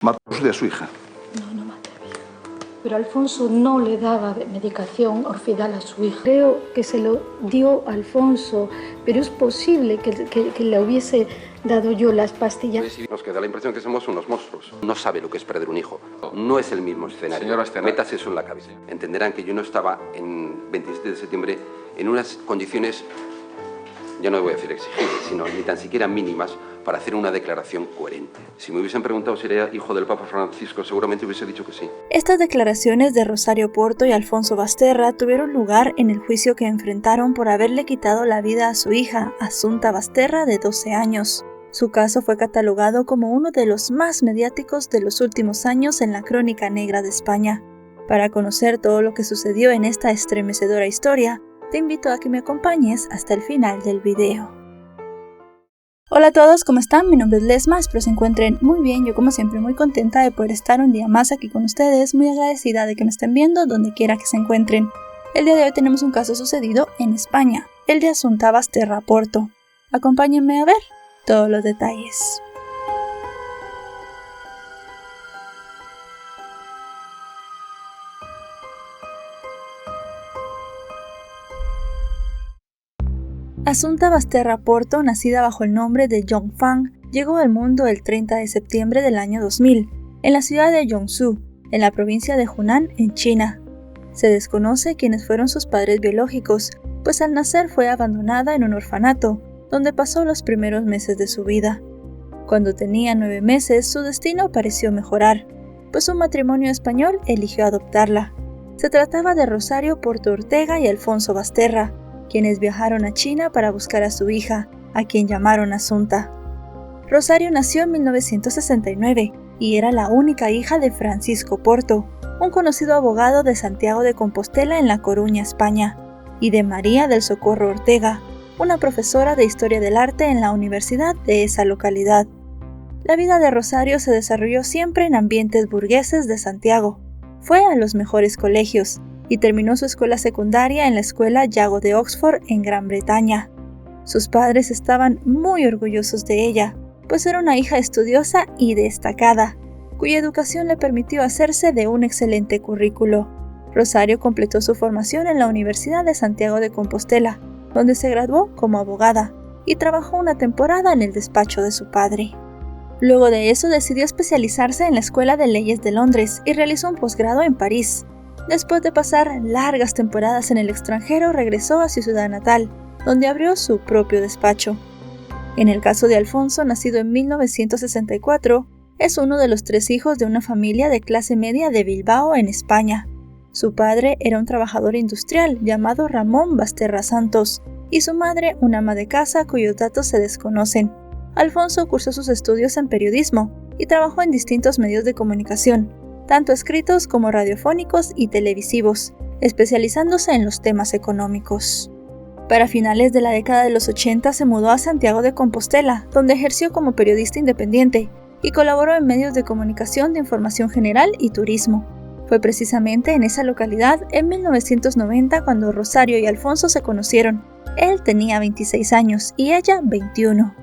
Mató a su hija. No maté a mi hija. Pero Alfonso no le daba medicación Orfidal a su hija. Creo que se lo dio Alfonso, pero es posible que le hubiese dado yo las pastillas. Nos queda la impresión que somos unos monstruos. No sabe lo que es perder un hijo. No es el mismo escenario. Señor Basterra, metas eso en la cabeza. Entenderán que yo no estaba en 27 de septiembre en unas condiciones, yo no voy a decir exigibles, sino ni tan siquiera mínimas para hacer una declaración coherente. Si me hubiesen preguntado si era hijo del Papa Francisco, seguramente hubiese dicho que sí. Estas declaraciones de Rosario Porto y Alfonso Basterra tuvieron lugar en el juicio que enfrentaron por haberle quitado la vida a su hija, Asunta Basterra, de 12 años. Su caso fue catalogado como uno de los más mediáticos de los últimos años en la crónica negra de España. Para conocer todo lo que sucedió en esta estremecedora historia, te invito a que me acompañes hasta el final del video. Hola a todos, ¿cómo están? Mi nombre es Lesma, espero se encuentren muy bien. Yo como siempre muy contenta de poder estar un día más aquí con ustedes, muy agradecida de que me estén viendo donde quiera que se encuentren. El día de hoy tenemos un caso sucedido en España, el de Asunta Basterra Porto. Acompáñenme a ver todos los detalles. Asunta Basterra Porto, nacida bajo el nombre de Yong Fang, llegó al mundo el 30 de septiembre del año 2000, en la ciudad de Yongzhou, en la provincia de Hunan, en China. Se desconoce quiénes fueron sus padres biológicos, pues al nacer fue abandonada en un orfanato, donde pasó los primeros meses de su vida. Cuando tenía 9 meses, su destino pareció mejorar, pues un matrimonio español eligió adoptarla. Se trataba de Rosario Porto Ortega y Alfonso Basterra, quienes viajaron a China para buscar a su hija, a quien llamaron Asunta. Rosario nació en 1969 y era la única hija de Francisco Porto, un conocido abogado de Santiago de Compostela en La Coruña, España, y de María del Socorro Ortega, una profesora de Historia del Arte en la universidad de esa localidad. La vida de Rosario se desarrolló siempre en ambientes burgueses de Santiago. Fue a los mejores colegios y terminó su escuela secundaria en la escuela Yago de Oxford en Gran Bretaña. Sus padres estaban muy orgullosos de ella, pues era una hija estudiosa y destacada, cuya educación le permitió hacerse de un excelente currículo. Rosario completó su formación en la Universidad de Santiago de Compostela, donde se graduó como abogada y trabajó una temporada en el despacho de su padre. Luego de eso decidió especializarse en la Escuela de Leyes de Londres y realizó un posgrado en París. Después de pasar largas temporadas en el extranjero, regresó a su ciudad natal, donde abrió su propio despacho. En el caso de Alfonso, nacido en 1964, es uno de los 3 hijos de una familia de clase media de Bilbao, en España. Su padre era un trabajador industrial llamado Ramón Basterra Santos, y su madre una ama de casa cuyos datos se desconocen. Alfonso cursó sus estudios en periodismo y trabajó en distintos medios de comunicación, tanto escritos como radiofónicos y televisivos, especializándose en los temas económicos. Para finales de la década de los 80 se mudó a Santiago de Compostela, donde ejerció como periodista independiente y colaboró en medios de comunicación de información general y turismo. Fue precisamente en esa localidad, en 1990, cuando Rosario y Alfonso se conocieron. Él tenía 26 años y ella 21.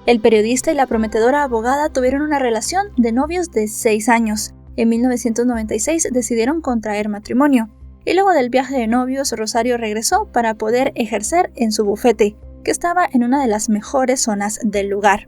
El periodista y la prometedora abogada tuvieron una relación de novios de 6 años. En 1996 decidieron contraer matrimonio, y luego del viaje de novios, Rosario regresó para poder ejercer en su bufete, que estaba en una de las mejores zonas del lugar.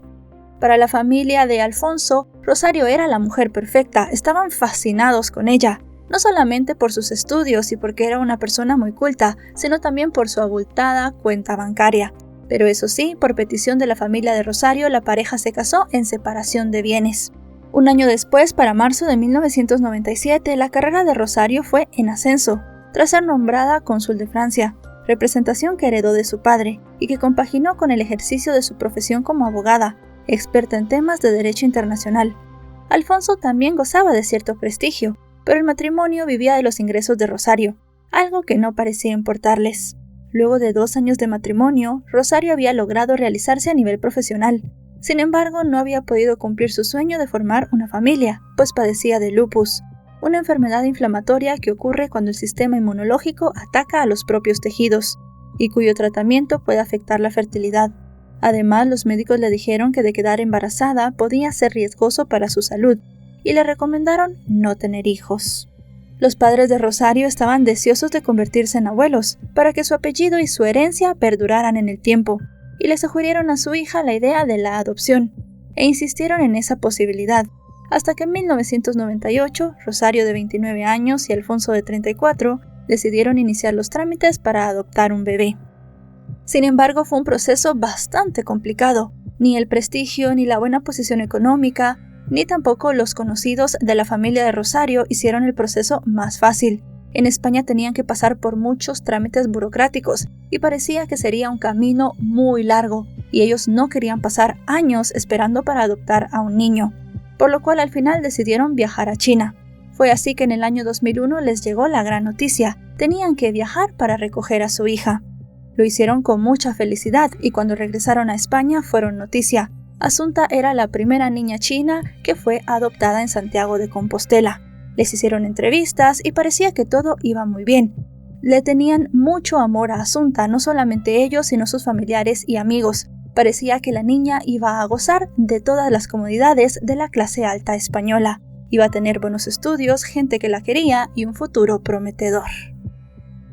Para la familia de Alfonso, Rosario era la mujer perfecta, estaban fascinados con ella, no solamente por sus estudios y porque era una persona muy culta, sino también por su abultada cuenta bancaria. Pero eso sí, por petición de la familia de Rosario, la pareja se casó en separación de bienes. Un año después, para marzo de 1997, la carrera de Rosario fue en ascenso, tras ser nombrada cónsul de Francia, representación que heredó de su padre y que compaginó con el ejercicio de su profesión como abogada, experta en temas de derecho internacional. Alfonso también gozaba de cierto prestigio, pero el matrimonio vivía de los ingresos de Rosario, algo que no parecía importarles. Luego de 2 años de matrimonio, Rosario había logrado realizarse a nivel profesional. Sin embargo, no había podido cumplir su sueño de formar una familia, pues padecía de lupus, una enfermedad inflamatoria que ocurre cuando el sistema inmunológico ataca a los propios tejidos, y cuyo tratamiento puede afectar la fertilidad. Además, los médicos le dijeron que de quedar embarazada podía ser riesgoso para su salud, y le recomendaron no tener hijos. Los padres de Rosario estaban deseosos de convertirse en abuelos para que su apellido y su herencia perduraran en el tiempo, y le sugirieron a su hija la idea de la adopción, e insistieron en esa posibilidad, hasta que en 1998, Rosario de 29 años y Alfonso de 34 decidieron iniciar los trámites para adoptar un bebé. Sin embargo, fue un proceso bastante complicado. Ni el prestigio, ni la buena posición económica, ni tampoco los conocidos de la familia de Rosario hicieron el proceso más fácil. En España tenían que pasar por muchos trámites burocráticos y parecía que sería un camino muy largo, y ellos no querían pasar años esperando para adoptar a un niño, por lo cual al final decidieron viajar a China. Fue así que en el año 2001 les llegó la gran noticia: tenían que viajar para recoger a su hija. Lo hicieron con mucha felicidad y cuando regresaron a España fueron noticia. Asunta era la primera niña china que fue adoptada en Santiago de Compostela. Les hicieron entrevistas y parecía que todo iba muy bien. Le tenían mucho amor a Asunta, no solamente ellos, sino sus familiares y amigos. Parecía que la niña iba a gozar de todas las comodidades de la clase alta española. Iba a tener buenos estudios, gente que la quería y un futuro prometedor.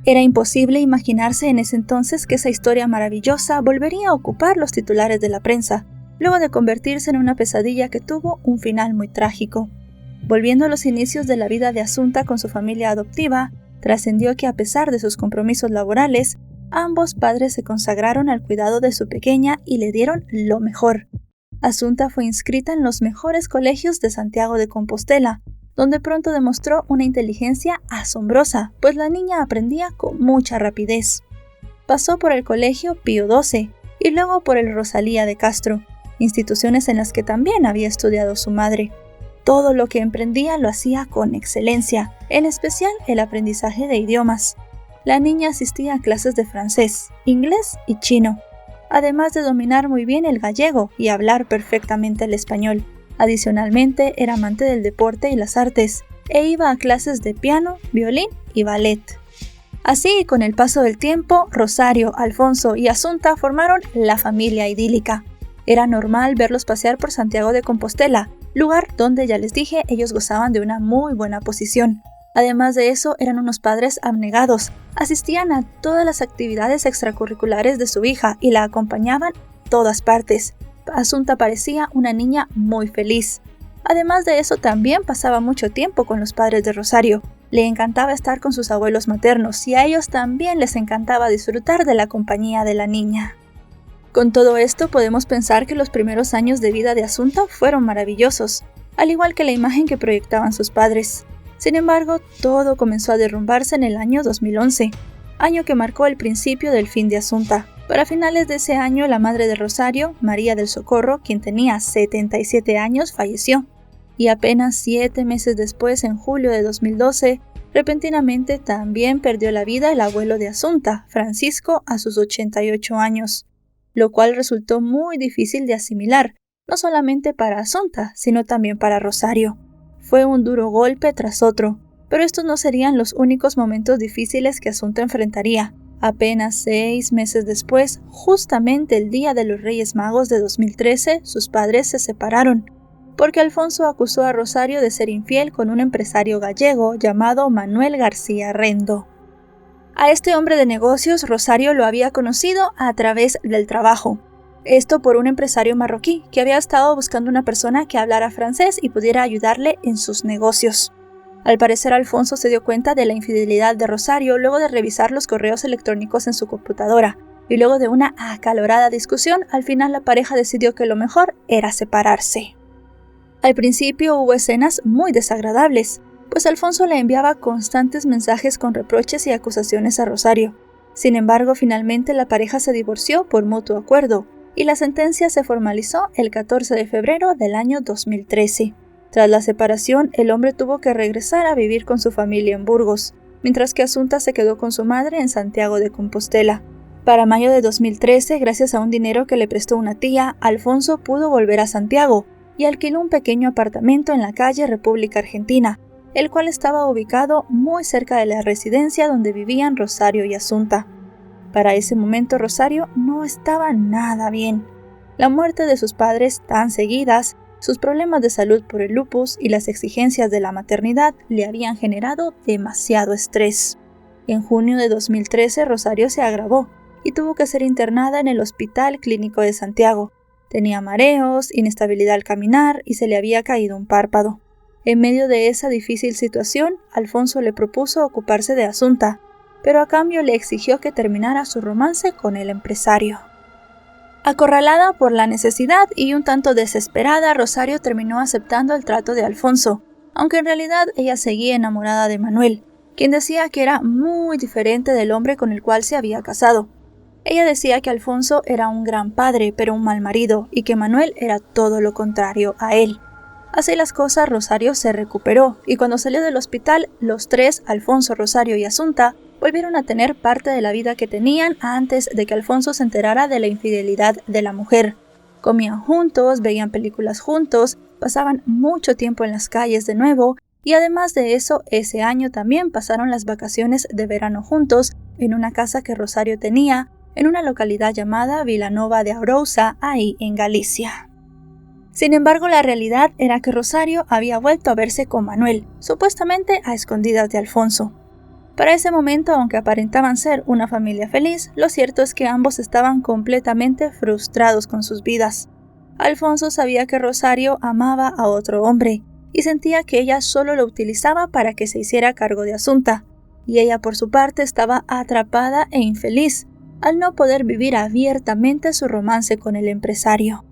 Era imposible imaginarse en ese entonces que esa historia maravillosa volvería a ocupar los titulares de la prensa, luego de convertirse en una pesadilla que tuvo un final muy trágico. Volviendo a los inicios de la vida de Asunta con su familia adoptiva, trascendió que a pesar de sus compromisos laborales, ambos padres se consagraron al cuidado de su pequeña y le dieron lo mejor. Asunta fue inscrita en los mejores colegios de Santiago de Compostela, donde pronto demostró una inteligencia asombrosa, pues la niña aprendía con mucha rapidez. Pasó por el Colegio Pío XII y luego por el Rosalía de Castro, instituciones en las que también había estudiado su madre. Todo lo que emprendía lo hacía con excelencia, en especial el aprendizaje de idiomas. La niña asistía a clases de francés, inglés y chino, además de dominar muy bien el gallego y hablar perfectamente el español. Adicionalmente, era amante del deporte y las artes, e iba a clases de piano, violín y ballet. Así, con el paso del tiempo, Rosario, Alfonso y Asunta formaron la familia idílica. Era normal verlos pasear por Santiago de Compostela, lugar donde, ya les dije, ellos gozaban de una muy buena posición. Además de eso, eran unos padres abnegados, asistían a todas las actividades extracurriculares de su hija y la acompañaban a todas partes. Asunta parecía una niña muy feliz. Además de eso, también pasaba mucho tiempo con los padres de Rosario. Le encantaba estar con sus abuelos maternos y a ellos también les encantaba disfrutar de la compañía de la niña. Con todo esto, podemos pensar que los primeros años de vida de Asunta fueron maravillosos, al igual que la imagen que proyectaban sus padres. Sin embargo, todo comenzó a derrumbarse en el año 2011, año que marcó el principio del fin de Asunta. Para finales de ese año, la madre de Rosario, María del Socorro, quien tenía 77 años, falleció. Y apenas 7 meses después, en julio de 2012, repentinamente también perdió la vida el abuelo de Asunta, Francisco, a sus 88 años, lo cual resultó muy difícil de asimilar, no solamente para Asunta, sino también para Rosario. Fue un duro golpe tras otro, pero estos no serían los únicos momentos difíciles que Asunta enfrentaría. Apenas 6 meses después, justamente el día de los Reyes Magos de 2013, sus padres se separaron, porque Alfonso acusó a Rosario de ser infiel con un empresario gallego llamado Manuel García Rendo. A este hombre de negocios, Rosario lo había conocido a través del trabajo. Esto por un empresario marroquí que había estado buscando una persona que hablara francés y pudiera ayudarle en sus negocios. Al parecer, Alfonso se dio cuenta de la infidelidad de Rosario luego de revisar los correos electrónicos en su computadora, y luego de una acalorada discusión, al final la pareja decidió que lo mejor era separarse. Al principio hubo escenas muy desagradables, pues Alfonso le enviaba constantes mensajes con reproches y acusaciones a Rosario. Sin embargo, finalmente la pareja se divorció por mutuo acuerdo, y la sentencia se formalizó el 14 de febrero del año 2013. Tras la separación, el hombre tuvo que regresar a vivir con su familia en Burgos, mientras que Asunta se quedó con su madre en Santiago de Compostela. Para mayo de 2013, gracias a un dinero que le prestó una tía, Alfonso pudo volver a Santiago y alquiló un pequeño apartamento en la calle República Argentina, el cual estaba ubicado muy cerca de la residencia donde vivían Rosario y Asunta. Para ese momento, Rosario no estaba nada bien. La muerte de sus padres, tan seguidas, Sus problemas de salud por el lupus y las exigencias de la maternidad le habían generado demasiado estrés. En junio de 2013, Rosario se agravó y tuvo que ser internada en el Hospital Clínico de Santiago. Tenía mareos, inestabilidad al caminar y se le había caído un párpado. En medio de esa difícil situación, Alfonso le propuso ocuparse de Assunta, pero a cambio le exigió que terminara su romance con el empresario. Acorralada por la necesidad y un tanto desesperada, Rosario terminó aceptando el trato de Alfonso, aunque en realidad ella seguía enamorada de Manuel, quien decía que era muy diferente del hombre con el cual se había casado. Ella decía que Alfonso era un gran padre, pero un mal marido, y que Manuel era todo lo contrario a él. Así las cosas, Rosario se recuperó, y cuando salió del hospital, los tres, Alfonso, Rosario y Assunta, volvieron a tener parte de la vida que tenían antes de que Alfonso se enterara de la infidelidad de la mujer. Comían juntos, veían películas juntos, pasaban mucho tiempo en las calles de nuevo, y además de eso, ese año también pasaron las vacaciones de verano juntos en una casa que Rosario tenía en una localidad llamada Vilanova de Arousa, ahí en Galicia. Sin embargo, la realidad era que Rosario había vuelto a verse con Manuel, supuestamente a escondidas de Alfonso. Para ese momento, aunque aparentaban ser una familia feliz, lo cierto es que ambos estaban completamente frustrados con sus vidas. Alfonso sabía que Rosario amaba a otro hombre y sentía que ella solo lo utilizaba para que se hiciera cargo de Assunta, y ella por su parte estaba atrapada e infeliz al no poder vivir abiertamente su romance con el empresario.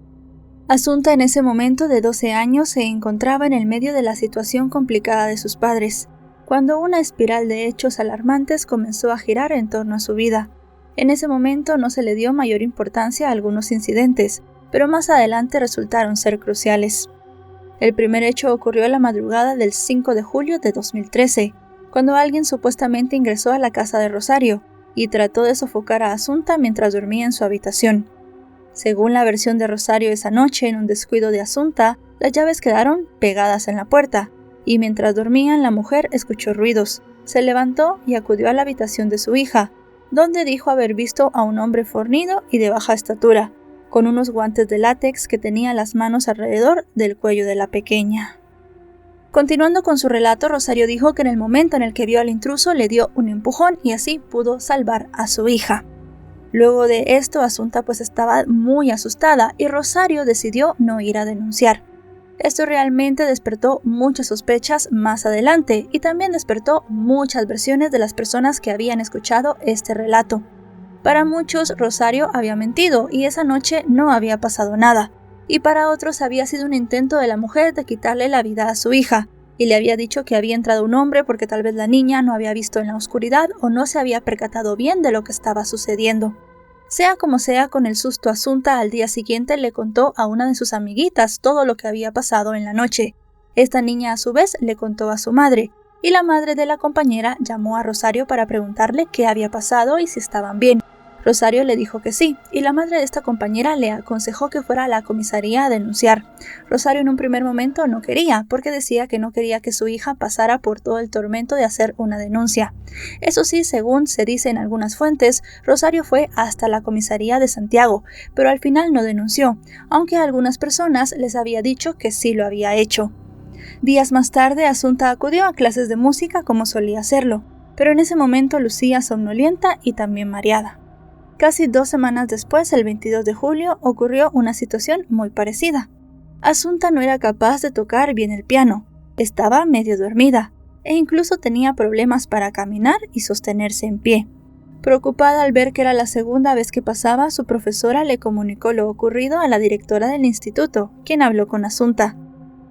Assunta en ese momento de 12 años se encontraba en el medio de la situación complicada de sus padres, cuando una espiral de hechos alarmantes comenzó a girar en torno a su vida. En ese momento no se le dio mayor importancia a algunos incidentes, pero más adelante resultaron ser cruciales. El primer hecho ocurrió la madrugada del 5 de julio de 2013, cuando alguien supuestamente ingresó a la casa de Rosario y trató de sofocar a Assunta mientras dormía en su habitación. Según la versión de Rosario esa noche, en un descuido de Assunta, las llaves quedaron pegadas en la puerta, y mientras dormían la mujer escuchó ruidos, se levantó y acudió a la habitación de su hija, donde dijo haber visto a un hombre fornido y de baja estatura, con unos guantes de látex que tenía las manos alrededor del cuello de la pequeña. Continuando con su relato, Rosario dijo que en el momento en el que vio al intruso le dio un empujón y así pudo salvar a su hija. Luego de esto, Assunta estaba muy asustada y Rosario decidió no ir a denunciar. Esto realmente despertó muchas sospechas más adelante y también despertó muchas versiones de las personas que habían escuchado este relato. Para muchos, Rosario había mentido y esa noche no había pasado nada, y para otros había sido un intento de la mujer de quitarle la vida a su hija, y le había dicho que había entrado un hombre porque tal vez la niña no había visto en la oscuridad o no se había percatado bien de lo que estaba sucediendo. Sea como sea, con el susto Assunta al día siguiente le contó a una de sus amiguitas todo lo que había pasado en la noche. Esta niña a su vez le contó a su madre, y la madre de la compañera llamó a Rosario para preguntarle qué había pasado y si estaban bien. Rosario le dijo que sí, y la madre de esta compañera le aconsejó que fuera a la comisaría a denunciar. Rosario en un primer momento no quería, porque decía que no quería que su hija pasara por todo el tormento de hacer una denuncia. Eso sí, según se dice en algunas fuentes, Rosario fue hasta la comisaría de Santiago, pero al final no denunció, aunque a algunas personas les había dicho que sí lo había hecho. Días más tarde, Assunta acudió a clases de música como solía hacerlo, pero en ese momento lucía somnolienta y también mareada. Casi 2 semanas después, el 22 de julio, ocurrió una situación muy parecida. Assunta no era capaz de tocar bien el piano, estaba medio dormida, e incluso tenía problemas para caminar y sostenerse en pie. Preocupada al ver que era la segunda vez que pasaba, su profesora le comunicó lo ocurrido a la directora del instituto, quien habló con Assunta.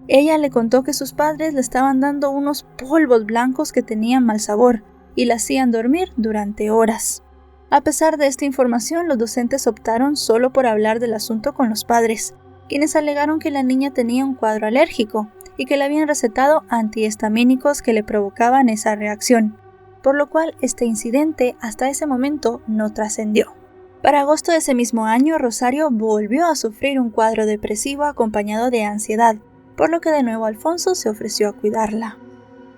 Ella le contó que sus padres le estaban dando unos polvos blancos que tenían mal sabor y la hacían dormir durante horas. A pesar de esta información, los docentes optaron solo por hablar del asunto con los padres, quienes alegaron que la niña tenía un cuadro alérgico y que le habían recetado antihistamínicos que le provocaban esa reacción, por lo cual este incidente hasta ese momento no trascendió. Para agosto de ese mismo año, Rosario volvió a sufrir un cuadro depresivo acompañado de ansiedad, por lo que de nuevo Alfonso se ofreció a cuidarla.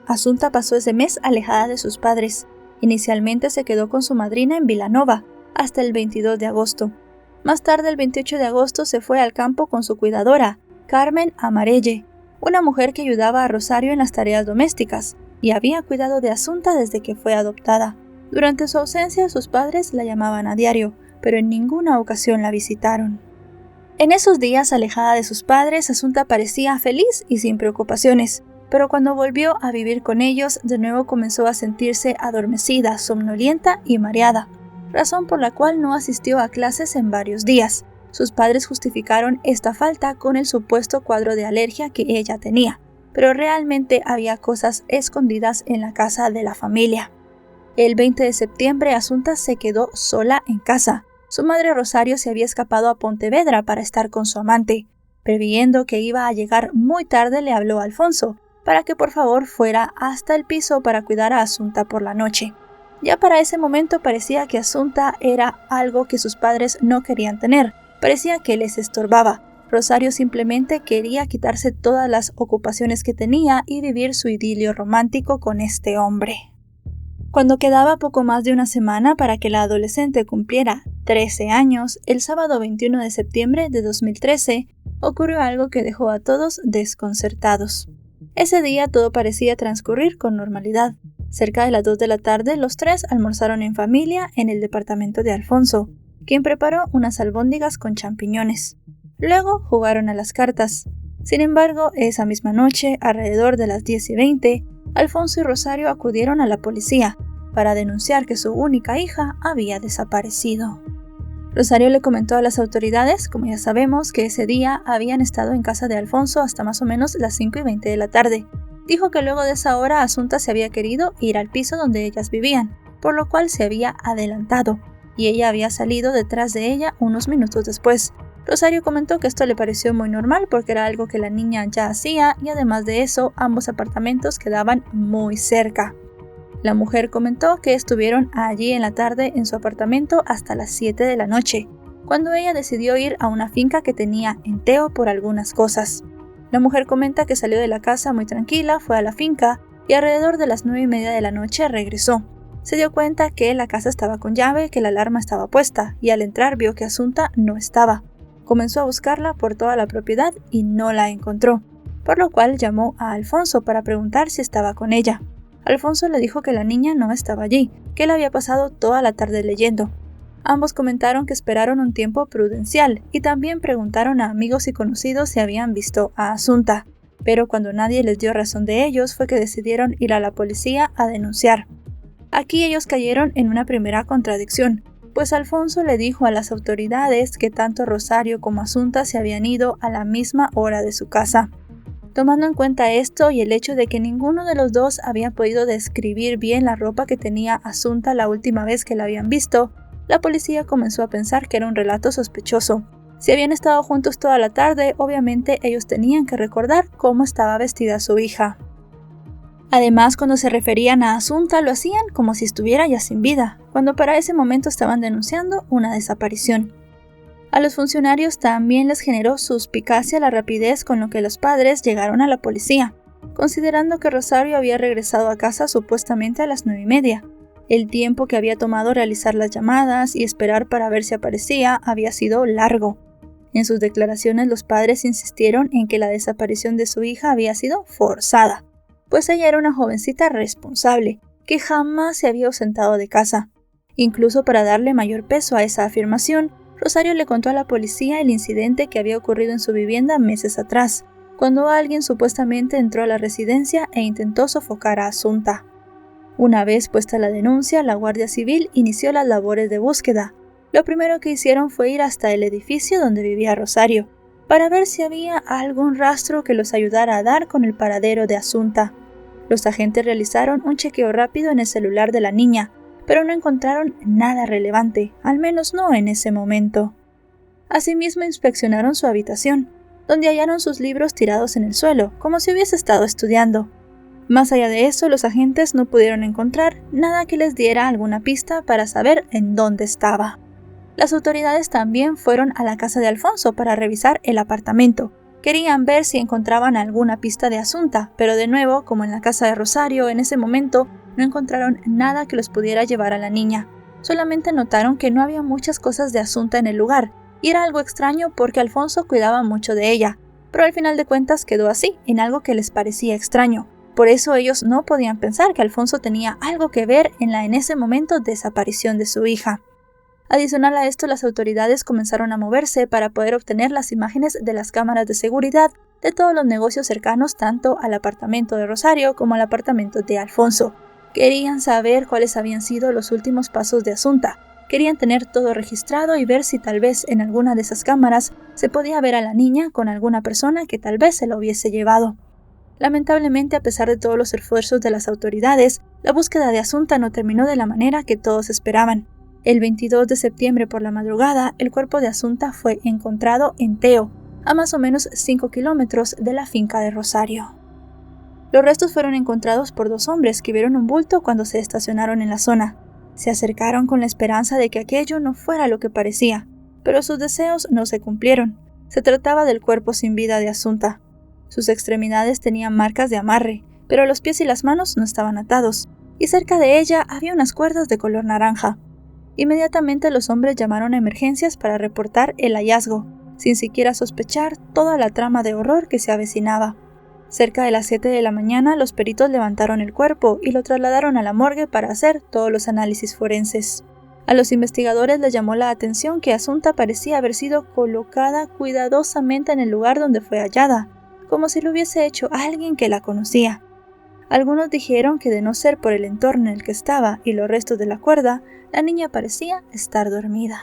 Assunta pasó ese mes alejada de sus padres. Inicialmente se quedó con su madrina en Vilanova hasta el 22 de agosto. Más tarde, el 28 de agosto, se fue al campo con su cuidadora, Carmen Amarelle, una mujer que ayudaba a Rosario en las tareas domésticas y había cuidado de Asunta desde que fue adoptada. Durante su ausencia, sus padres la llamaban a diario, pero en ninguna ocasión la visitaron. En esos días, alejada de sus padres, Asunta parecía feliz y sin preocupaciones, pero cuando volvió a vivir con ellos, de nuevo comenzó a sentirse adormecida, somnolienta y mareada, razón por la cual no asistió a clases en varios días. Sus padres justificaron esta falta con el supuesto cuadro de alergia que ella tenía, pero realmente había cosas escondidas en la casa de la familia. El 20 de septiembre, Asunta se quedó sola en casa. Su madre Rosario se había escapado a Pontevedra para estar con su amante. Previendo que iba a llegar muy tarde, le habló a Alfonso para que por favor fuera hasta el piso para cuidar a Asunta por la noche. Ya para ese momento parecía que Asunta era algo que sus padres no querían tener. Parecía que les estorbaba. Rosario simplemente quería quitarse todas las ocupaciones que tenía y vivir su idilio romántico con este hombre. Cuando quedaba poco más de una semana para que la adolescente cumpliera 13 años, el sábado 21 de septiembre de 2013, ocurrió algo que dejó a todos desconcertados. Ese día todo parecía transcurrir con normalidad. Cerca de las 2 de la tarde, los tres almorzaron en familia en el departamento de Alfonso, quien preparó unas albóndigas con champiñones. Luego jugaron a las cartas. Sin embargo, esa misma noche, alrededor de las 10:20, Alfonso y Rosario acudieron a la policía para denunciar que su única hija había desaparecido. Rosario le comentó a las autoridades, como ya sabemos, que ese día habían estado en casa de Alfonso hasta más o menos las 5:20 de la tarde. Dijo que luego de esa hora Asunta se había querido ir al piso donde ellas vivían, por lo cual se había adelantado, y ella había salido detrás de ella unos minutos después. Rosario comentó que esto le pareció muy normal porque era algo que la niña ya hacía y además de eso, ambos apartamentos quedaban muy cerca. La mujer comentó que estuvieron allí en la tarde en su apartamento hasta las 7 de la noche, cuando ella decidió ir a una finca que tenía en Teo por algunas cosas. La mujer comenta que salió de la casa muy tranquila, fue a la finca y alrededor de las 9:30 de la noche regresó. Se dio cuenta que la casa estaba con llave, que la alarma estaba puesta y al entrar vio que Asunta no estaba. Comenzó a buscarla por toda la propiedad y no la encontró, por lo cual llamó a Alfonso para preguntar si estaba con ella. Alfonso le dijo que la niña no estaba allí, que él había pasado toda la tarde leyendo. Ambos comentaron que esperaron un tiempo prudencial y también preguntaron a amigos y conocidos si habían visto a Asunta, pero cuando nadie les dio razón de ellos fue que decidieron ir a la policía a denunciar. Aquí ellos cayeron en una primera contradicción, pues Alfonso le dijo a las autoridades que tanto Rosario como Asunta se habían ido a la misma hora de su casa. Tomando en cuenta esto y el hecho de que ninguno de los dos había podido describir bien la ropa que tenía Asunta la última vez que la habían visto, la policía comenzó a pensar que era un relato sospechoso. Si habían estado juntos toda la tarde, obviamente ellos tenían que recordar cómo estaba vestida su hija. Además, cuando se referían a Asunta, lo hacían como si estuviera ya sin vida, cuando para ese momento estaban denunciando una desaparición. A los funcionarios también les generó suspicacia la rapidez con lo que los padres llegaron a la policía, considerando que Rosario había regresado a casa supuestamente a las 9:30. El tiempo que había tomado realizar las llamadas y esperar para ver si aparecía había sido largo. En sus declaraciones los padres insistieron en que la desaparición de su hija había sido forzada, pues ella era una jovencita responsable, que jamás se había ausentado de casa. Incluso para darle mayor peso a esa afirmación, Rosario le contó a la policía el incidente que había ocurrido en su vivienda meses atrás, cuando alguien supuestamente entró a la residencia e intentó sofocar a Asunta. Una vez puesta la denuncia, la Guardia Civil inició las labores de búsqueda. Lo primero que hicieron fue ir hasta el edificio donde vivía Rosario, para ver si había algún rastro que los ayudara a dar con el paradero de Asunta. Los agentes realizaron un chequeo rápido en el celular de la niña, pero no encontraron nada relevante, al menos no en ese momento. Asimismo inspeccionaron su habitación, donde hallaron sus libros tirados en el suelo, como si hubiese estado estudiando. Más allá de eso, los agentes no pudieron encontrar nada que les diera alguna pista para saber en dónde estaba. Las autoridades también fueron a la casa de Alfonso para revisar el apartamento. Querían ver si encontraban alguna pista de Asunta, pero de nuevo, como en la casa de Rosario, en ese momento no encontraron nada que los pudiera llevar a la niña. Solamente notaron que no había muchas cosas de Asunta en el lugar, y era algo extraño porque Alfonso cuidaba mucho de ella. pero al final de cuentas quedó así, en algo que les parecía extraño. Por eso ellos no podían pensar que Alfonso tenía algo que ver en la en ese momento desaparición de su hija. Adicional a esto, las autoridades comenzaron a moverse para poder obtener las imágenes de las cámaras de seguridad de todos los negocios cercanos tanto al apartamento de Rosario como al apartamento de Alfonso. Querían saber cuáles habían sido los últimos pasos de Assunta. Querían tener todo registrado y ver si tal vez en alguna de esas cámaras se podía ver a la niña con alguna persona que tal vez se la hubiese llevado. Lamentablemente, a pesar de todos los esfuerzos de las autoridades, la búsqueda de Assunta no terminó de la manera que todos esperaban. El 22 de septiembre por la madrugada, el cuerpo de Assunta fue encontrado en Teo, a más o menos 5 kilómetros de la finca de Rosario. Los restos fueron encontrados por 2 hombres que vieron un bulto cuando se estacionaron en la zona. Se acercaron con la esperanza de que aquello no fuera lo que parecía, pero sus deseos no se cumplieron. Se trataba del cuerpo sin vida de Assunta. Sus extremidades tenían marcas de amarre, pero los pies y las manos no estaban atados, y cerca de ella había unas cuerdas de color naranja. Inmediatamente los hombres llamaron a emergencias para reportar el hallazgo, sin siquiera sospechar toda la trama de horror que se avecinaba. Cerca de las 7 de la mañana, los peritos levantaron el cuerpo y lo trasladaron a la morgue para hacer todos los análisis forenses. A los investigadores les llamó la atención que Assunta parecía haber sido colocada cuidadosamente en el lugar donde fue hallada, como si lo hubiese hecho alguien que la conocía. Algunos dijeron que de no ser por el entorno en el que estaba y los restos de la cuerda, la niña parecía estar dormida.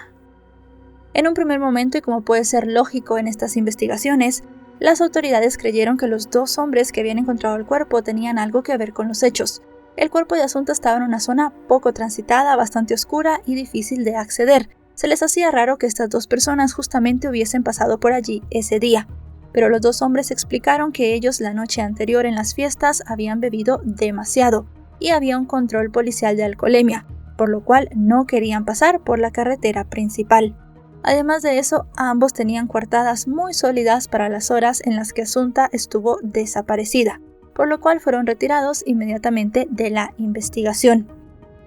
En un primer momento, y como puede ser lógico en estas investigaciones, las autoridades creyeron que los 2 hombres que habían encontrado el cuerpo tenían algo que ver con los hechos. El cuerpo de Assunta estaba en una zona poco transitada, bastante oscura y difícil de acceder. Se les hacía raro que estas 2 personas justamente hubiesen pasado por allí ese día. Pero los 2 hombres explicaron que ellos la noche anterior en las fiestas habían bebido demasiado y había un control policial de alcoholemia, por lo cual no querían pasar por la carretera principal. Además de eso, ambos tenían coartadas muy sólidas para las horas en las que Assunta estuvo desaparecida, por lo cual fueron retirados inmediatamente de la investigación.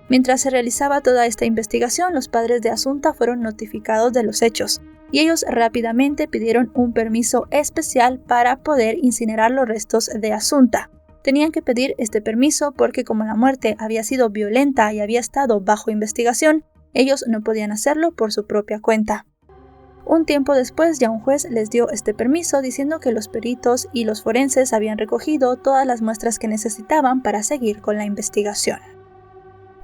Mientras se realizaba toda esta investigación, los padres de Assunta fueron notificados de los hechos, y ellos rápidamente pidieron un permiso especial para poder incinerar los restos de Assunta. Tenían que pedir este permiso porque como la muerte había sido violenta y había estado bajo investigación, ellos no podían hacerlo por su propia cuenta. Un tiempo después ya un juez les dio este permiso diciendo que los peritos y los forenses habían recogido todas las muestras que necesitaban para seguir con la investigación.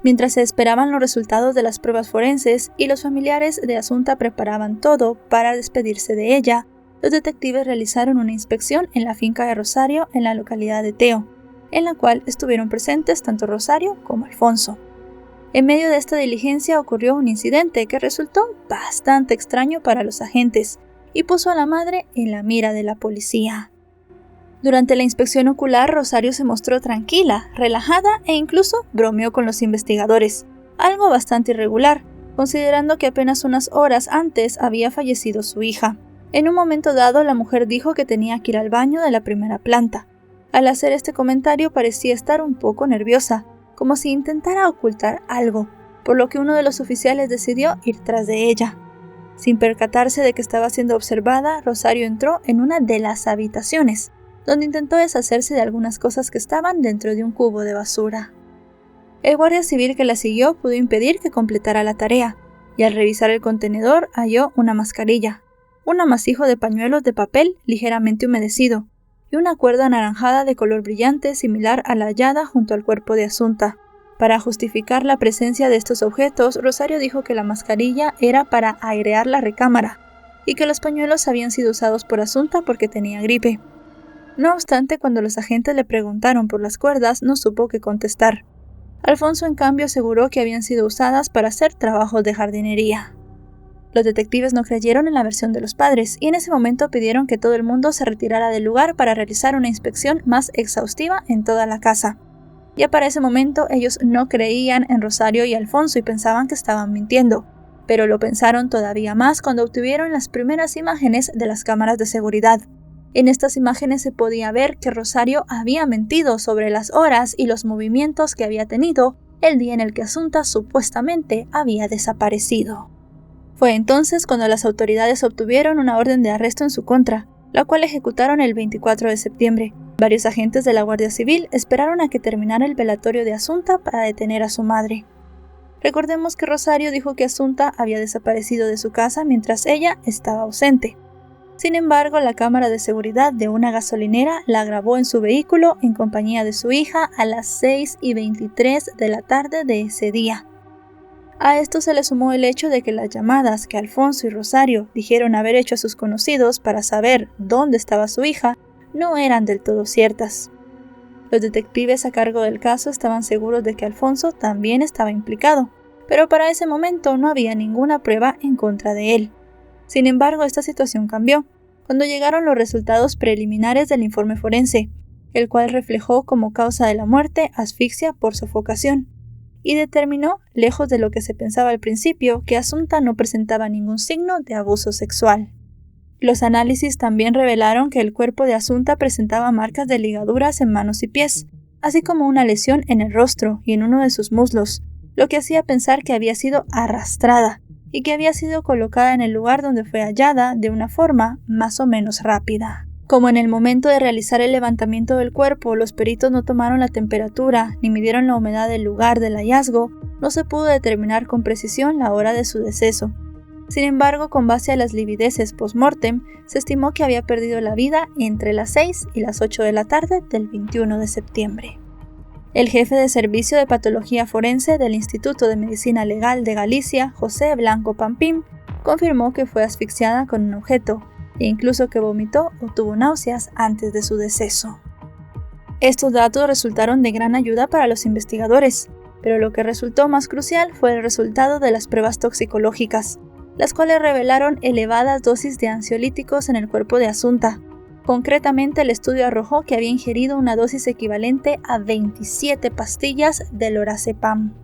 Mientras se esperaban los resultados de las pruebas forenses y los familiares de Assunta preparaban todo para despedirse de ella, los detectives realizaron una inspección en la finca de Rosario en la localidad de Teo, en la cual estuvieron presentes tanto Rosario como Alfonso. En medio de esta diligencia ocurrió un incidente que resultó bastante extraño para los agentes y puso a la madre en la mira de la policía. Durante la inspección ocular, Rosario se mostró tranquila, relajada e incluso bromeó con los investigadores, algo bastante irregular, considerando que apenas unas horas antes había fallecido su hija. En un momento dado, la mujer dijo que tenía que ir al baño de la primera planta. Al hacer este comentario parecía estar un poco nerviosa, como si intentara ocultar algo, por lo que uno de los oficiales decidió ir tras de ella. Sin percatarse de que estaba siendo observada, Rosario entró en una de las habitaciones, donde intentó deshacerse de algunas cosas que estaban dentro de un cubo de basura. El guardia civil que la siguió pudo impedir que completara la tarea, y al revisar el contenedor halló una mascarilla, un amasijo de pañuelos de papel ligeramente humedecido, y una cuerda anaranjada de color brillante similar a la hallada junto al cuerpo de Assunta. Para justificar la presencia de estos objetos, Rosario dijo que la mascarilla era para airear la recámara, y que los pañuelos habían sido usados por Assunta porque tenía gripe. No obstante, cuando los agentes le preguntaron por las cuerdas, no supo qué contestar. Alfonso, en cambio, aseguró que habían sido usadas para hacer trabajos de jardinería. Los detectives no creyeron en la versión de los padres y en ese momento pidieron que todo el mundo se retirara del lugar para realizar una inspección más exhaustiva en toda la casa. Ya para ese momento ellos no creían en Rosario y Alfonso y pensaban que estaban mintiendo, pero lo pensaron todavía más cuando obtuvieron las primeras imágenes de las cámaras de seguridad. En estas imágenes se podía ver que Rosario había mentido sobre las horas y los movimientos que había tenido el día en el que Assunta supuestamente había desaparecido. Fue entonces cuando las autoridades obtuvieron una orden de arresto en su contra, la cual ejecutaron el 24 de septiembre. Varios agentes de la Guardia Civil esperaron a que terminara el velatorio de Assunta para detener a su madre. Recordemos que Rosario dijo que Assunta había desaparecido de su casa mientras ella estaba ausente. Sin embargo, la cámara de seguridad de una gasolinera la grabó en su vehículo en compañía de su hija a las 6:23 de la tarde de ese día. A esto se le sumó el hecho de que las llamadas que Alfonso y Rosario dijeron haber hecho a sus conocidos para saber dónde estaba su hija no eran del todo ciertas. Los detectives a cargo del caso estaban seguros de que Alfonso también estaba implicado, pero para ese momento no había ninguna prueba en contra de él. Sin embargo, esta situación cambió cuando llegaron los resultados preliminares del informe forense, el cual reflejó como causa de la muerte asfixia por sofocación, y determinó, lejos de lo que se pensaba al principio, que Assunta no presentaba ningún signo de abuso sexual. Los análisis también revelaron que el cuerpo de Assunta presentaba marcas de ligaduras en manos y pies, así como una lesión en el rostro y en uno de sus muslos, lo que hacía pensar que había sido arrastrada y que había sido colocada en el lugar donde fue hallada de una forma más o menos rápida. Como en el momento de realizar el levantamiento del cuerpo, los peritos no tomaron la temperatura ni midieron la humedad del lugar del hallazgo, no se pudo determinar con precisión la hora de su deceso. Sin embargo, con base a las livideces post-mortem, se estimó que había perdido la vida entre las 6 y las 8 de la tarde del 21 de septiembre. El jefe de Servicio de Patología Forense del Instituto de Medicina Legal de Galicia, José Blanco Pampín, confirmó que fue asfixiada con un objeto, e incluso que vomitó o tuvo náuseas antes de su deceso. Estos datos resultaron de gran ayuda para los investigadores, pero lo que resultó más crucial fue el resultado de las pruebas toxicológicas, las cuales revelaron elevadas dosis de ansiolíticos en el cuerpo de Assunta. Concretamente, el estudio arrojó que había ingerido una dosis equivalente a 27 pastillas de lorazepam.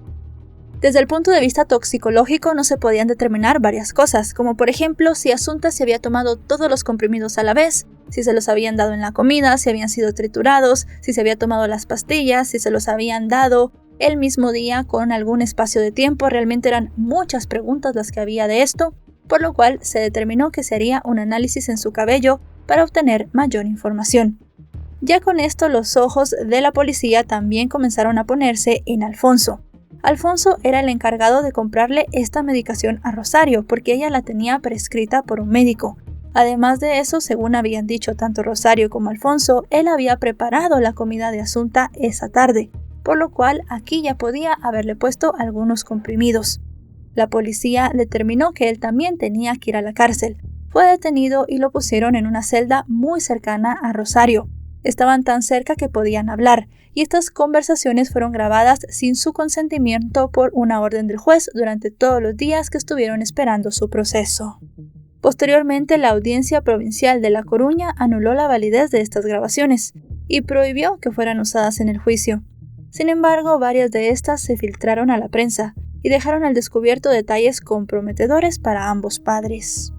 Desde el punto de vista toxicológico no se podían determinar varias cosas, como por ejemplo si Assunta se había tomado todos los comprimidos a la vez, si se los habían dado en la comida, si habían sido triturados, si se había tomado las pastillas, si se los habían dado el mismo día con algún espacio de tiempo. Realmente eran muchas preguntas las que había de esto, por lo cual se determinó que se haría un análisis en su cabello para obtener mayor información. Ya con esto los ojos de la policía también comenzaron a ponerse en Alfonso. Alfonso era el encargado de comprarle esta medicación a Rosario porque ella la tenía prescrita por un médico. Además de eso, según habían dicho tanto Rosario como Alfonso, él había preparado la comida de Assunta esa tarde, por lo cual aquí ya podía haberle puesto algunos comprimidos. La policía determinó que él también tenía que ir a la cárcel. Fue detenido y lo pusieron en una celda muy cercana a Rosario. Estaban tan cerca que podían hablar, y estas conversaciones fueron grabadas sin su consentimiento por una orden del juez durante todos los días que estuvieron esperando su proceso. Posteriormente, la Audiencia Provincial de La Coruña anuló la validez de estas grabaciones y prohibió que fueran usadas en el juicio. Sin embargo, varias de estas se filtraron a la prensa y dejaron al descubierto detalles comprometedores para ambos padres.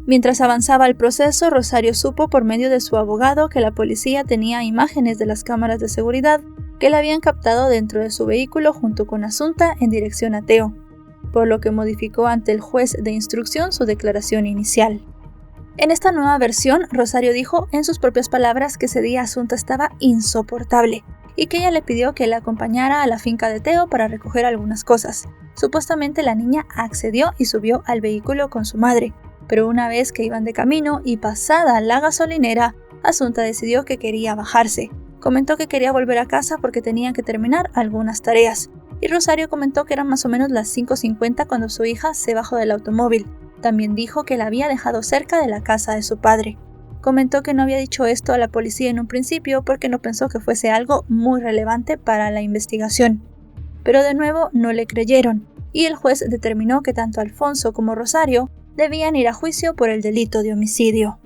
Mientras avanzaba el proceso, Rosario supo por medio de su abogado que la policía tenía imágenes de las cámaras de seguridad que la habían captado dentro de su vehículo junto con Assunta en dirección a Teo, por lo que modificó ante el juez de instrucción su declaración inicial. En esta nueva versión, Rosario dijo en sus propias palabras que ese día Assunta estaba insoportable y que ella le pidió que la acompañara a la finca de Teo para recoger algunas cosas. Supuestamente la niña accedió y subió al vehículo con su madre, pero una vez que iban de camino y pasada la gasolinera, Assunta decidió que quería bajarse. Comentó que quería volver a casa porque tenía que terminar algunas tareas, y Rosario comentó que eran más o menos las 5:50 cuando su hija se bajó del automóvil. También dijo que la había dejado cerca de la casa de su padre. Comentó que no había dicho esto a la policía en un principio porque no pensó que fuese algo muy relevante para la investigación. Pero de nuevo no le creyeron, y el juez determinó que tanto Alfonso como Rosario debían ir a juicio por el delito de homicidio.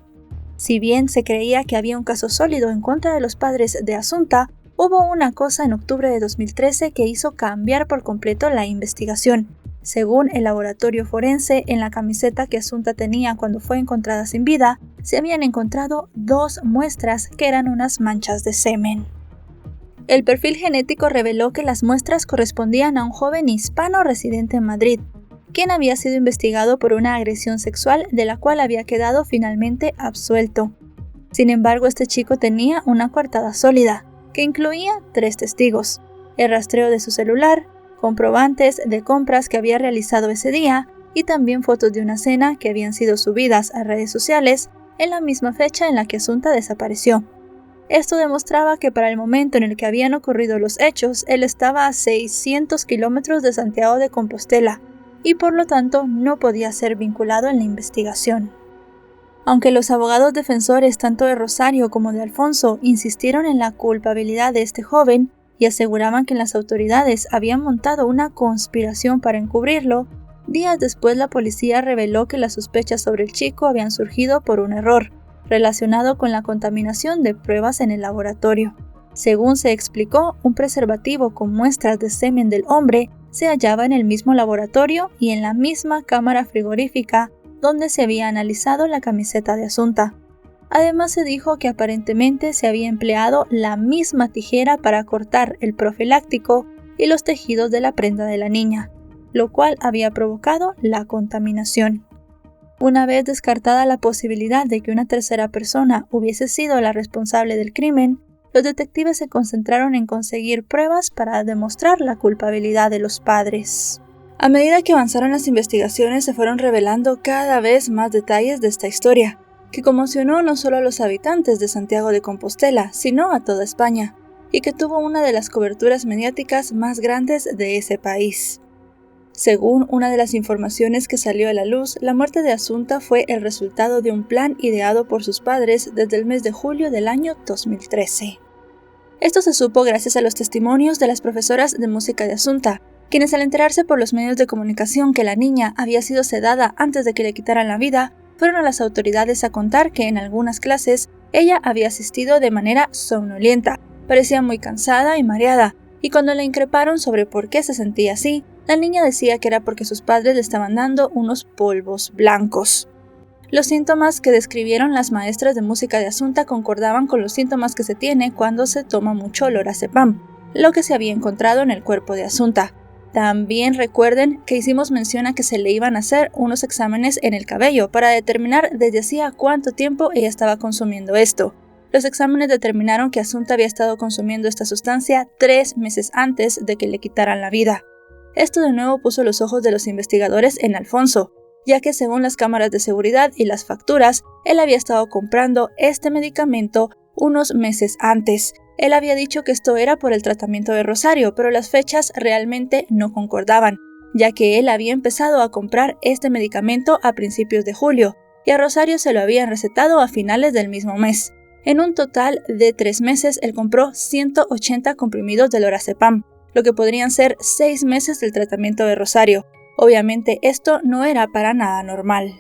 Si bien se creía que había un caso sólido en contra de los padres de Assunta, hubo una cosa en octubre de 2013 que hizo cambiar por completo la investigación. Según el laboratorio forense, en la camiseta que Assunta tenía cuando fue encontrada sin vida, se habían encontrado 2 muestras que eran unas manchas de semen. El perfil genético reveló que las muestras correspondían a un joven hispano residente en Madrid, quien había sido investigado por una agresión sexual de la cual había quedado finalmente absuelto. Sin embargo, este chico tenía una coartada sólida, que incluía 3 testigos, el rastreo de su celular, comprobantes de compras que había realizado ese día y también fotos de una cena que habían sido subidas a redes sociales en la misma fecha en la que Assunta desapareció. Esto demostraba que para el momento en el que habían ocurrido los hechos, él estaba a 600 kilómetros de Santiago de Compostela y por lo tanto no podía ser vinculado en la investigación. Aunque los abogados defensores tanto de Rosario como de Alfonso insistieron en la culpabilidad de este joven y aseguraban que las autoridades habían montado una conspiración para encubrirlo, días después la policía reveló que las sospechas sobre el chico habían surgido por un error relacionado con la contaminación de pruebas en el laboratorio. Según se explicó, un preservativo con muestras de semen del hombre se hallaba en el mismo laboratorio y en la misma cámara frigorífica donde se había analizado la camiseta de Assunta. Además se dijo que aparentemente se había empleado la misma tijera para cortar el profiláctico y los tejidos de la prenda de la niña, lo cual había provocado la contaminación. Una vez descartada la posibilidad de que una tercera persona hubiese sido la responsable del crimen, los detectives se concentraron en conseguir pruebas para demostrar la culpabilidad de los padres. A medida que avanzaron las investigaciones, se fueron revelando cada vez más detalles de esta historia, que conmocionó no solo a los habitantes de Santiago de Compostela, sino a toda España, y que tuvo una de las coberturas mediáticas más grandes de ese país. Según una de las informaciones que salió a la luz, la muerte de Assunta fue el resultado de un plan ideado por sus padres desde el mes de julio del año 2013. Esto se supo gracias a los testimonios de las profesoras de música de Assunta, quienes al enterarse por los medios de comunicación que la niña había sido sedada antes de que le quitaran la vida, fueron a las autoridades a contar que en algunas clases ella había asistido de manera somnolienta, parecía muy cansada y mareada, y cuando le increparon sobre por qué se sentía así, la niña decía que era porque sus padres le estaban dando unos polvos blancos. Los síntomas que describieron las maestras de música de Assunta concordaban con los síntomas que se tiene cuando se toma mucho lorazepam, lo que se había encontrado en el cuerpo de Assunta. También recuerden que hicimos mención a que se le iban a hacer unos exámenes en el cabello para determinar desde hacía cuánto tiempo ella estaba consumiendo esto. Los exámenes determinaron que Assunta había estado consumiendo esta sustancia 3 meses antes de que le quitaran la vida. Esto de nuevo puso los ojos de los investigadores en Alfonso, ya que según las cámaras de seguridad y las facturas, él había estado comprando este medicamento unos meses antes. Él había dicho que esto era por el tratamiento de Rosario, pero las fechas realmente no concordaban, ya que él había empezado a comprar este medicamento a principios de julio, y a Rosario se lo habían recetado a finales del mismo mes. En un total de 3 meses, él compró 180 comprimidos de lorazepam, lo que podrían ser 6 meses del tratamiento de Rosario. Obviamente esto no era para nada normal.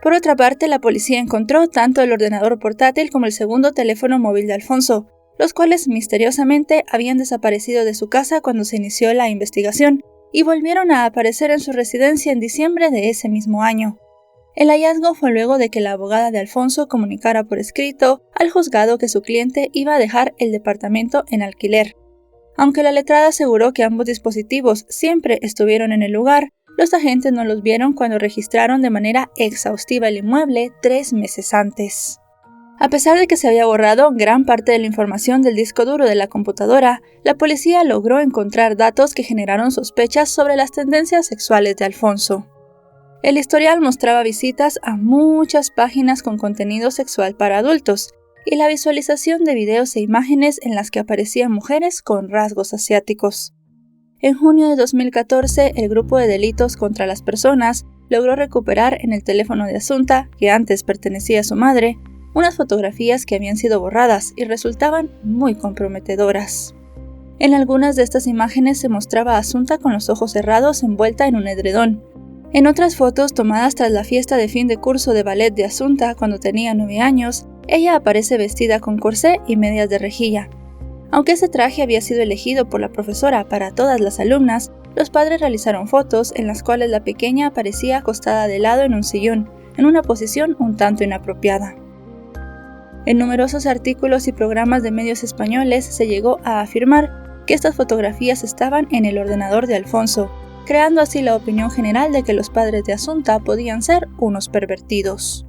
Por otra parte, la policía encontró tanto el ordenador portátil como el segundo teléfono móvil de Alfonso, los cuales misteriosamente habían desaparecido de su casa cuando se inició la investigación y volvieron a aparecer en su residencia en diciembre de ese mismo año. El hallazgo fue luego de que la abogada de Alfonso comunicara por escrito al juzgado que su cliente iba a dejar el departamento en alquiler. Aunque la letrada aseguró que ambos dispositivos siempre estuvieron en el lugar, los agentes no los vieron cuando registraron de manera exhaustiva el inmueble 3 meses antes. A pesar de que se había borrado gran parte de la información del disco duro de la computadora, la policía logró encontrar datos que generaron sospechas sobre las tendencias sexuales de Alfonso. El historial mostraba visitas a muchas páginas con contenido sexual para adultos, y la visualización de videos e imágenes en las que aparecían mujeres con rasgos asiáticos. En junio de 2014, el grupo de delitos contra las personas logró recuperar en el teléfono de Assunta, que antes pertenecía a su madre, unas fotografías que habían sido borradas y resultaban muy comprometedoras. En algunas de estas imágenes se mostraba a Assunta con los ojos cerrados envuelta en un edredón. En otras fotos tomadas tras la fiesta de fin de curso de ballet de Assunta cuando tenía 9 años, ella aparece vestida con corsé y medias de rejilla. Aunque ese traje había sido elegido por la profesora para todas las alumnas, los padres realizaron fotos en las cuales la pequeña aparecía acostada de lado en un sillón, en una posición un tanto inapropiada. En numerosos artículos y programas de medios españoles se llegó a afirmar que estas fotografías estaban en el ordenador de Alfonso, creando así la opinión general de que los padres de Assunta podían ser unos pervertidos.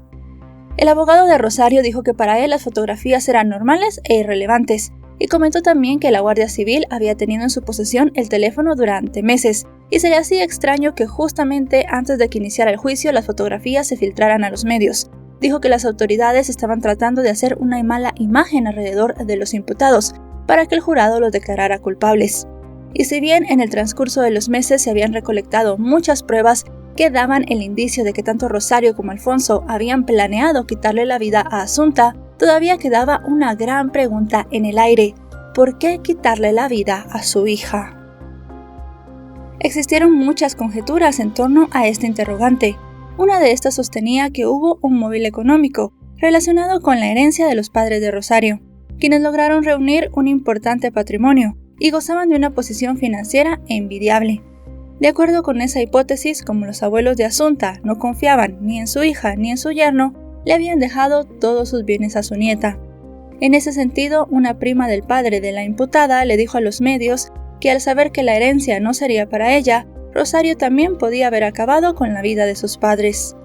El abogado de Rosario dijo que para él las fotografías eran normales e irrelevantes, y comentó también que la Guardia Civil había tenido en su posesión el teléfono durante meses, y se le hacía extraño que justamente antes de que iniciara el juicio las fotografías se filtraran a los medios. Dijo que las autoridades estaban tratando de hacer una mala imagen alrededor de los imputados, para que el jurado los declarara culpables. Y si bien en el transcurso de los meses se habían recolectado muchas pruebas que daban el indicio de que tanto Rosario como Alfonso habían planeado quitarle la vida a Assunta, todavía quedaba una gran pregunta en el aire: ¿por qué quitarle la vida a su hija? Existieron muchas conjeturas en torno a este interrogante. Una de estas sostenía que hubo un móvil económico relacionado con la herencia de los padres de Rosario, quienes lograron reunir un importante patrimonio y gozaban de una posición financiera envidiable. De acuerdo con esa hipótesis, como los abuelos de Assunta no confiaban ni en su hija ni en su yerno, le habían dejado todos sus bienes a su nieta. En ese sentido, una prima del padre de la imputada le dijo a los medios que al saber que la herencia no sería para ella, Rosario también podía haber acabado con la vida de sus padres.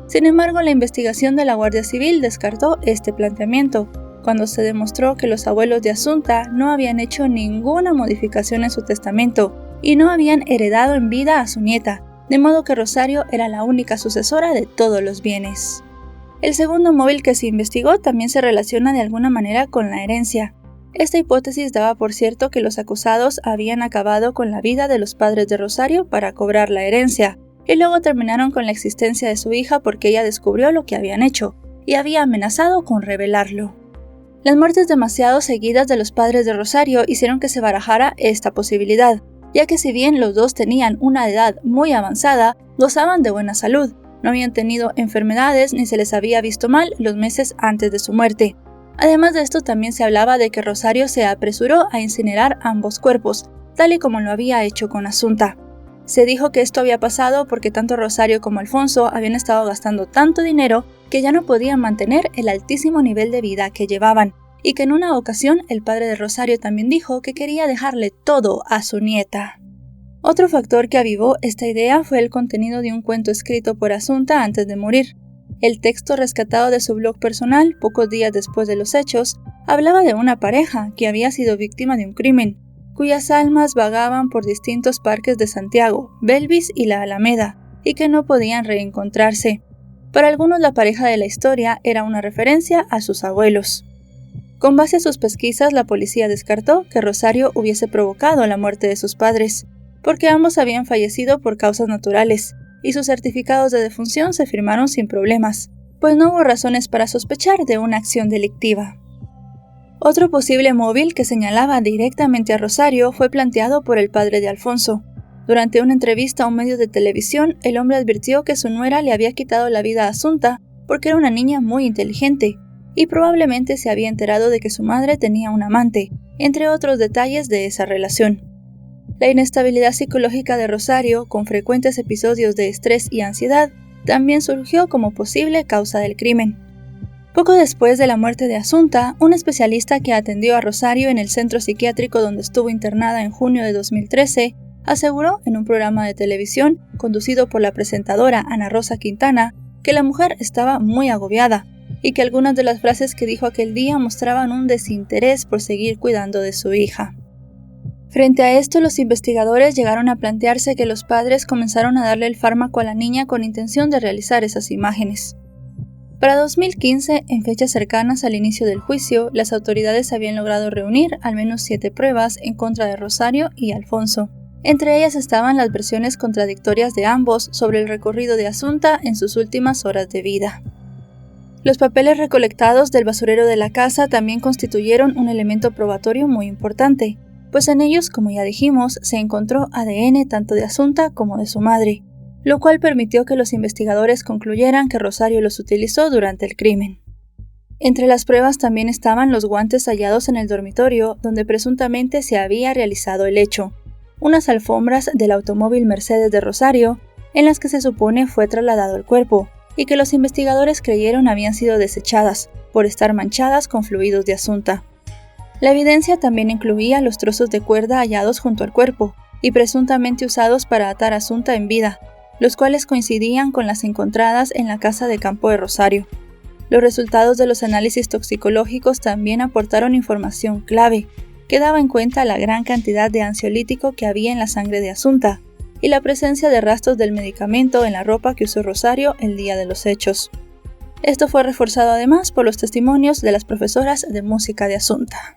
Sin embargo, la investigación de la Guardia Civil descartó este planteamiento, cuando se demostró que los abuelos de Assunta no habían hecho ninguna modificación en su testamento y no habían heredado en vida a su nieta, de modo que Rosario era la única sucesora de todos los bienes. El segundo móvil que se investigó también se relaciona de alguna manera con la herencia. Esta hipótesis daba por cierto que los acusados habían acabado con la vida de los padres de Rosario para cobrar la herencia, y luego terminaron con la existencia de su hija porque ella descubrió lo que habían hecho, y había amenazado con revelarlo. Las muertes demasiado seguidas de los padres de Rosario hicieron que se barajara esta posibilidad, ya que si bien los dos tenían una edad muy avanzada, gozaban de buena salud, no habían tenido enfermedades ni se les había visto mal los meses antes de su muerte. Además de esto, también se hablaba de que Rosario se apresuró a incinerar ambos cuerpos, tal y como lo había hecho con Assunta. Se dijo que esto había pasado porque tanto Rosario como Alfonso habían estado gastando tanto dinero que ya no podían mantener el altísimo nivel de vida que llevaban, y que en una ocasión el padre de Rosario también dijo que quería dejarle todo a su nieta. Otro factor que avivó esta idea fue el contenido de un cuento escrito por Assunta antes de morir. El texto rescatado de su blog personal, pocos días después de los hechos, hablaba de una pareja que había sido víctima de un crimen, cuyas almas vagaban por distintos parques de Santiago, Belvis y la Alameda, y que no podían reencontrarse. Para algunos, la pareja de la historia era una referencia a sus abuelos. Con base a sus pesquisas, la policía descartó que Rosario hubiese provocado la muerte de sus padres, porque ambos habían fallecido por causas naturales, y sus certificados de defunción se firmaron sin problemas, pues no hubo razones para sospechar de una acción delictiva. Otro posible móvil que señalaba directamente a Rosario fue planteado por el padre de Alfonso. Durante una entrevista a un medio de televisión, el hombre advirtió que su nuera le había quitado la vida a Assunta porque era una niña muy inteligente, y probablemente se había enterado de que su madre tenía un amante, entre otros detalles de esa relación. La inestabilidad psicológica de Rosario, con frecuentes episodios de estrés y ansiedad, también surgió como posible causa del crimen. Poco después de la muerte de Assunta, un especialista que atendió a Rosario en el centro psiquiátrico donde estuvo internada en junio de 2013, aseguró en un programa de televisión conducido por la presentadora Ana Rosa Quintana que la mujer estaba muy agobiada y que algunas de las frases que dijo aquel día mostraban un desinterés por seguir cuidando de su hija. Frente a esto, los investigadores llegaron a plantearse que los padres comenzaron a darle el fármaco a la niña con intención de realizar esas imágenes. Para 2015, en fechas cercanas al inicio del juicio, las autoridades habían logrado reunir al menos 7 pruebas en contra de Rosario y Alfonso. Entre ellas estaban las versiones contradictorias de ambos sobre el recorrido de Assunta en sus últimas horas de vida. Los papeles recolectados del basurero de la casa también constituyeron un elemento probatorio muy importante, pues en ellos, como ya dijimos, se encontró ADN tanto de Assunta como de su madre, lo cual permitió que los investigadores concluyeran que Rosario los utilizó durante el crimen. Entre las pruebas también estaban los guantes hallados en el dormitorio donde presuntamente se había realizado el hecho, unas alfombras del automóvil Mercedes de Rosario en las que se supone fue trasladado el cuerpo, y que los investigadores creyeron habían sido desechadas por estar manchadas con fluidos de Assunta. La evidencia también incluía los trozos de cuerda hallados junto al cuerpo y presuntamente usados para atar a Assunta en vida, los cuales coincidían con las encontradas en la casa de campo de Rosario. Los resultados de los análisis toxicológicos también aportaron información clave, que daba en cuenta la gran cantidad de ansiolítico que había en la sangre de Assunta y la presencia de rastros del medicamento en la ropa que usó Rosario el día de los hechos. Esto fue reforzado además por los testimonios de las profesoras de música de Assunta.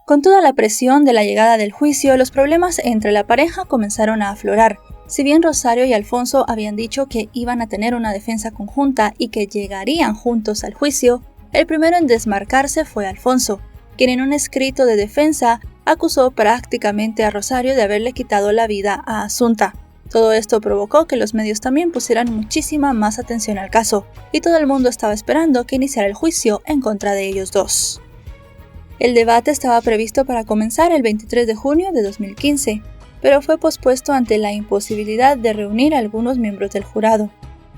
Con toda la presión de la llegada del juicio, los problemas entre la pareja comenzaron a aflorar. Si bien Rosario y Alfonso habían dicho que iban a tener una defensa conjunta y que llegarían juntos al juicio, el primero en desmarcarse fue Alfonso, quien en un escrito de defensa acusó prácticamente a Rosario de haberle quitado la vida a Assunta. Todo esto provocó que los medios también pusieran muchísima más atención al caso, y todo el mundo estaba esperando que iniciara el juicio en contra de ellos dos. El debate estaba previsto para comenzar el 23 de junio de 2015, pero fue pospuesto ante la imposibilidad de reunir a algunos miembros del jurado.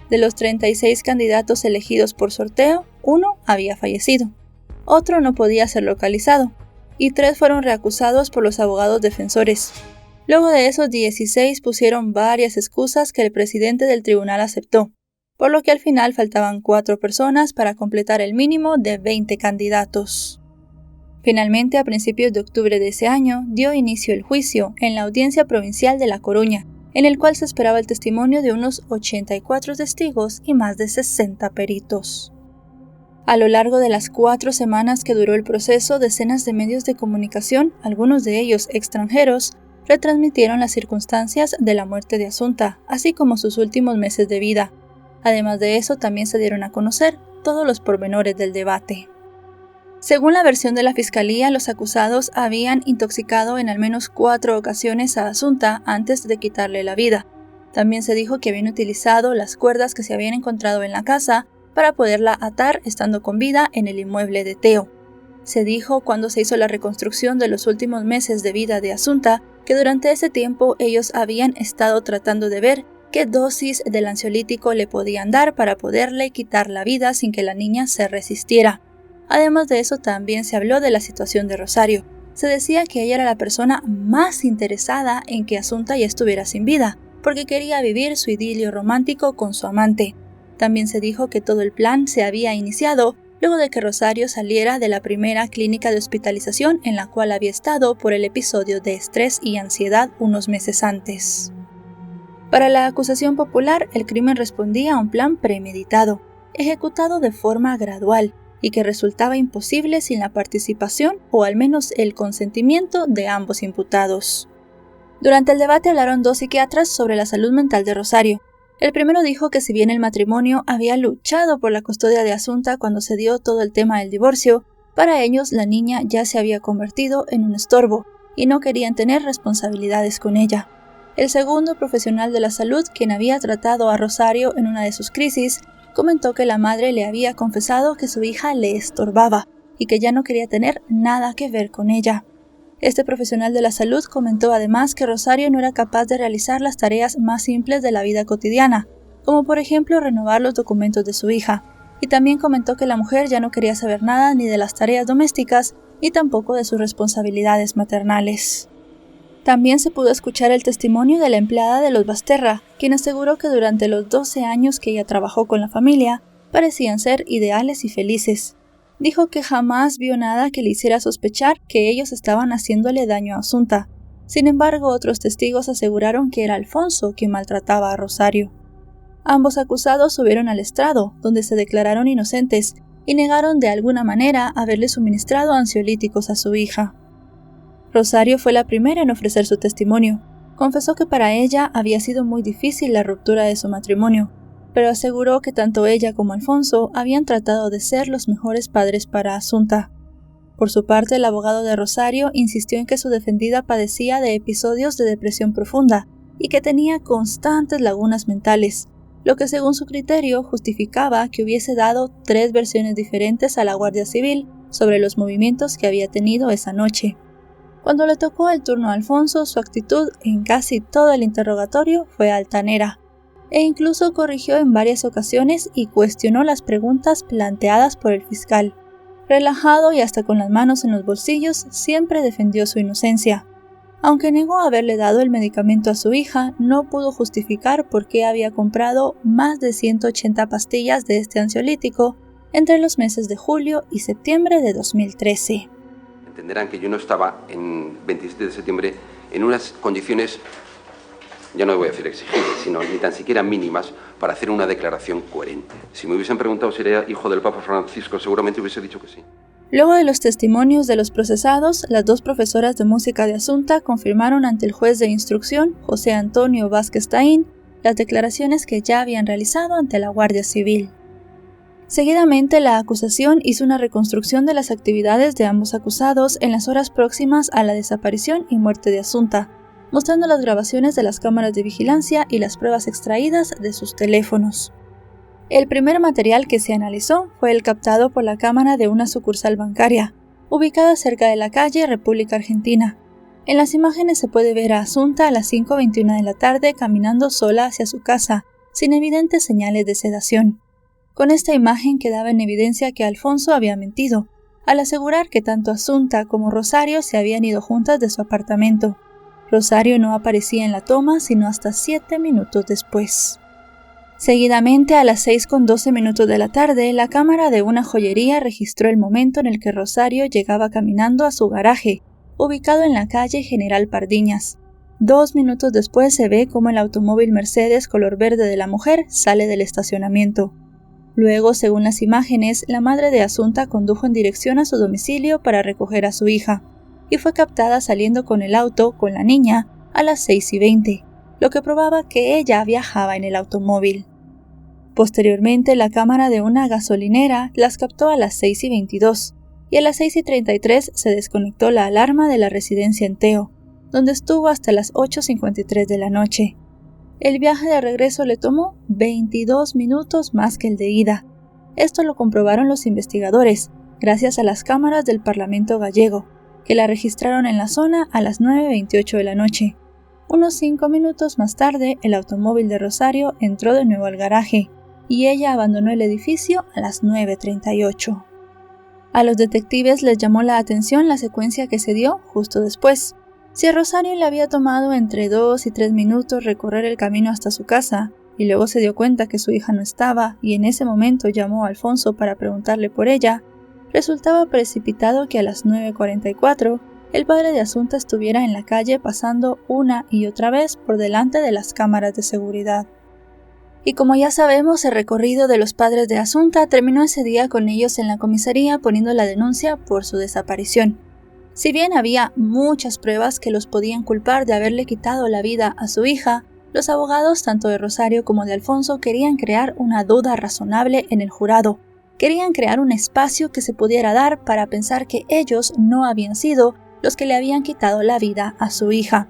De los 36 candidatos elegidos por sorteo, uno había fallecido, otro no podía ser localizado, y 3 fueron reacusados por los abogados defensores. Luego de esos 16 pusieron varias excusas que el presidente del tribunal aceptó, por lo que al final faltaban 4 personas para completar el mínimo de 20 candidatos. Finalmente, a principios de octubre de ese año, dio inicio el juicio en la Audiencia Provincial de La Coruña, en el cual se esperaba el testimonio de unos 84 testigos y más de 60 peritos. A lo largo de las 4 semanas que duró el proceso, decenas de medios de comunicación, algunos de ellos extranjeros, retransmitieron las circunstancias de la muerte de Assunta, así como sus últimos meses de vida. Además de eso, también se dieron a conocer todos los pormenores del debate. Según la versión de la Fiscalía, los acusados habían intoxicado en al menos 4 ocasiones a Assunta antes de quitarle la vida. También se dijo que habían utilizado las cuerdas que se habían encontrado en la casa para poderla atar estando con vida en el inmueble de Teo. Se dijo cuando se hizo la reconstrucción de los últimos meses de vida de Assunta que durante ese tiempo ellos habían estado tratando de ver qué dosis del ansiolítico le podían dar para poderle quitar la vida sin que la niña se resistiera. Además de eso, también se habló de la situación de Rosario. Se decía que ella era la persona más interesada en que Assunta ya estuviera sin vida, porque quería vivir su idilio romántico con su amante. También se dijo que todo el plan se había iniciado luego de que Rosario saliera de la primera clínica de hospitalización en la cual había estado por el episodio de estrés y ansiedad unos meses antes. Para la acusación popular, el crimen respondía a un plan premeditado, ejecutado de forma gradual, y que resultaba imposible sin la participación o al menos el consentimiento de ambos imputados. Durante el debate hablaron 2 psiquiatras sobre la salud mental de Rosario. El primero dijo que si bien el matrimonio había luchado por la custodia de Assunta cuando se dio todo el tema del divorcio, para ellos la niña ya se había convertido en un estorbo y no querían tener responsabilidades con ella. El segundo profesional de la salud, quien había tratado a Rosario en una de sus crisis, comentó que la madre le había confesado que su hija le estorbaba y que ya no quería tener nada que ver con ella. Este profesional de la salud comentó además que Rosario no era capaz de realizar las tareas más simples de la vida cotidiana, como por ejemplo renovar los documentos de su hija, y también comentó que la mujer ya no quería saber nada ni de las tareas domésticas ni tampoco de sus responsabilidades maternales. También se pudo escuchar el testimonio de la empleada de los Basterra, quien aseguró que durante los 12 años que ella trabajó con la familia, parecían ser ideales y felices. Dijo que jamás vio nada que le hiciera sospechar que ellos estaban haciéndole daño a Assunta. Sin embargo, otros testigos aseguraron que era Alfonso quien maltrataba a Rosario. Ambos acusados subieron al estrado, donde se declararon inocentes, y negaron de alguna manera haberle suministrado ansiolíticos a su hija. Rosario fue la primera en ofrecer su testimonio. Confesó que para ella había sido muy difícil la ruptura de su matrimonio, pero aseguró que tanto ella como Alfonso habían tratado de ser los mejores padres para Assunta. Por su parte, el abogado de Rosario insistió en que su defendida padecía de episodios de depresión profunda y que tenía constantes lagunas mentales, lo que según su criterio justificaba que hubiese dado 3 versiones diferentes a la Guardia Civil sobre los movimientos que había tenido esa noche. Cuando le tocó el turno a Alfonso, su actitud en casi todo el interrogatorio fue altanera, e incluso corrigió en varias ocasiones y cuestionó las preguntas planteadas por el fiscal. Relajado y hasta con las manos en los bolsillos, siempre defendió su inocencia. Aunque negó haberle dado el medicamento a su hija, no pudo justificar por qué había comprado más de 180 pastillas de este ansiolítico entre los meses de julio y septiembre de 2013. Entenderán que yo no estaba en 27 de septiembre en unas condiciones, ya no voy a decir exigibles, sino ni tan siquiera mínimas para hacer una declaración coherente. Si me hubiesen preguntado si era hijo del Papa Francisco, seguramente hubiese dicho que sí. Luego de los testimonios de los procesados, las dos profesoras de música de Assunta confirmaron ante el juez de instrucción, José Antonio Vázquez Taín, las declaraciones que ya habían realizado ante la Guardia Civil. Seguidamente, la acusación hizo una reconstrucción de las actividades de ambos acusados en las horas próximas a la desaparición y muerte de Assunta, mostrando las grabaciones de las cámaras de vigilancia y las pruebas extraídas de sus teléfonos. El primer material que se analizó fue el captado por la cámara de una sucursal bancaria, ubicada cerca de la calle República Argentina. En las imágenes se puede ver a Assunta a las 5:21 de la tarde caminando sola hacia su casa, sin evidentes señales de sedación. Con esta imagen quedaba en evidencia que Alfonso había mentido, al asegurar que tanto Assunta como Rosario se habían ido juntas de su apartamento. Rosario no aparecía en la toma sino hasta 7 minutos después. Seguidamente, a las 6:12 de la tarde, la cámara de una joyería registró el momento en el que Rosario llegaba caminando a su garaje, ubicado en la calle General Pardiñas. 2 minutos después se ve cómo el automóvil Mercedes color verde de la mujer sale del estacionamiento. Luego, según las imágenes, la madre de Assunta condujo en dirección a su domicilio para recoger a su hija, y fue captada saliendo con el auto con la niña a las 6:20, lo que probaba que ella viajaba en el automóvil. Posteriormente, la cámara de una gasolinera las captó a las 6:22, y a las 6:33 se desconectó la alarma de la residencia en Teo, donde estuvo hasta las 8:53 de la noche. El viaje de regreso le tomó 22 minutos más que el de ida. Esto lo comprobaron los investigadores, gracias a las cámaras del Parlamento gallego, que la registraron en la zona a las 9:28 de la noche. Unos 5 minutos más tarde, el automóvil de Rosario entró de nuevo al garaje, y ella abandonó el edificio a las 9:38. A los detectives les llamó la atención la secuencia que se dio justo después. Si a Rosario le había tomado entre 2 y 3 minutos recorrer el camino hasta su casa, y luego se dio cuenta que su hija no estaba, y en ese momento llamó a Alfonso para preguntarle por ella, resultaba precipitado que a las 9:44 el padre de Assunta estuviera en la calle pasando una y otra vez por delante de las cámaras de seguridad. Y como ya sabemos, el recorrido de los padres de Assunta terminó ese día con ellos en la comisaría poniendo la denuncia por su desaparición. Si bien había muchas pruebas que los podían culpar de haberle quitado la vida a su hija, los abogados tanto de Rosario como de Alfonso querían crear una duda razonable en el jurado. Querían crear un espacio que se pudiera dar para pensar que ellos no habían sido los que le habían quitado la vida a su hija.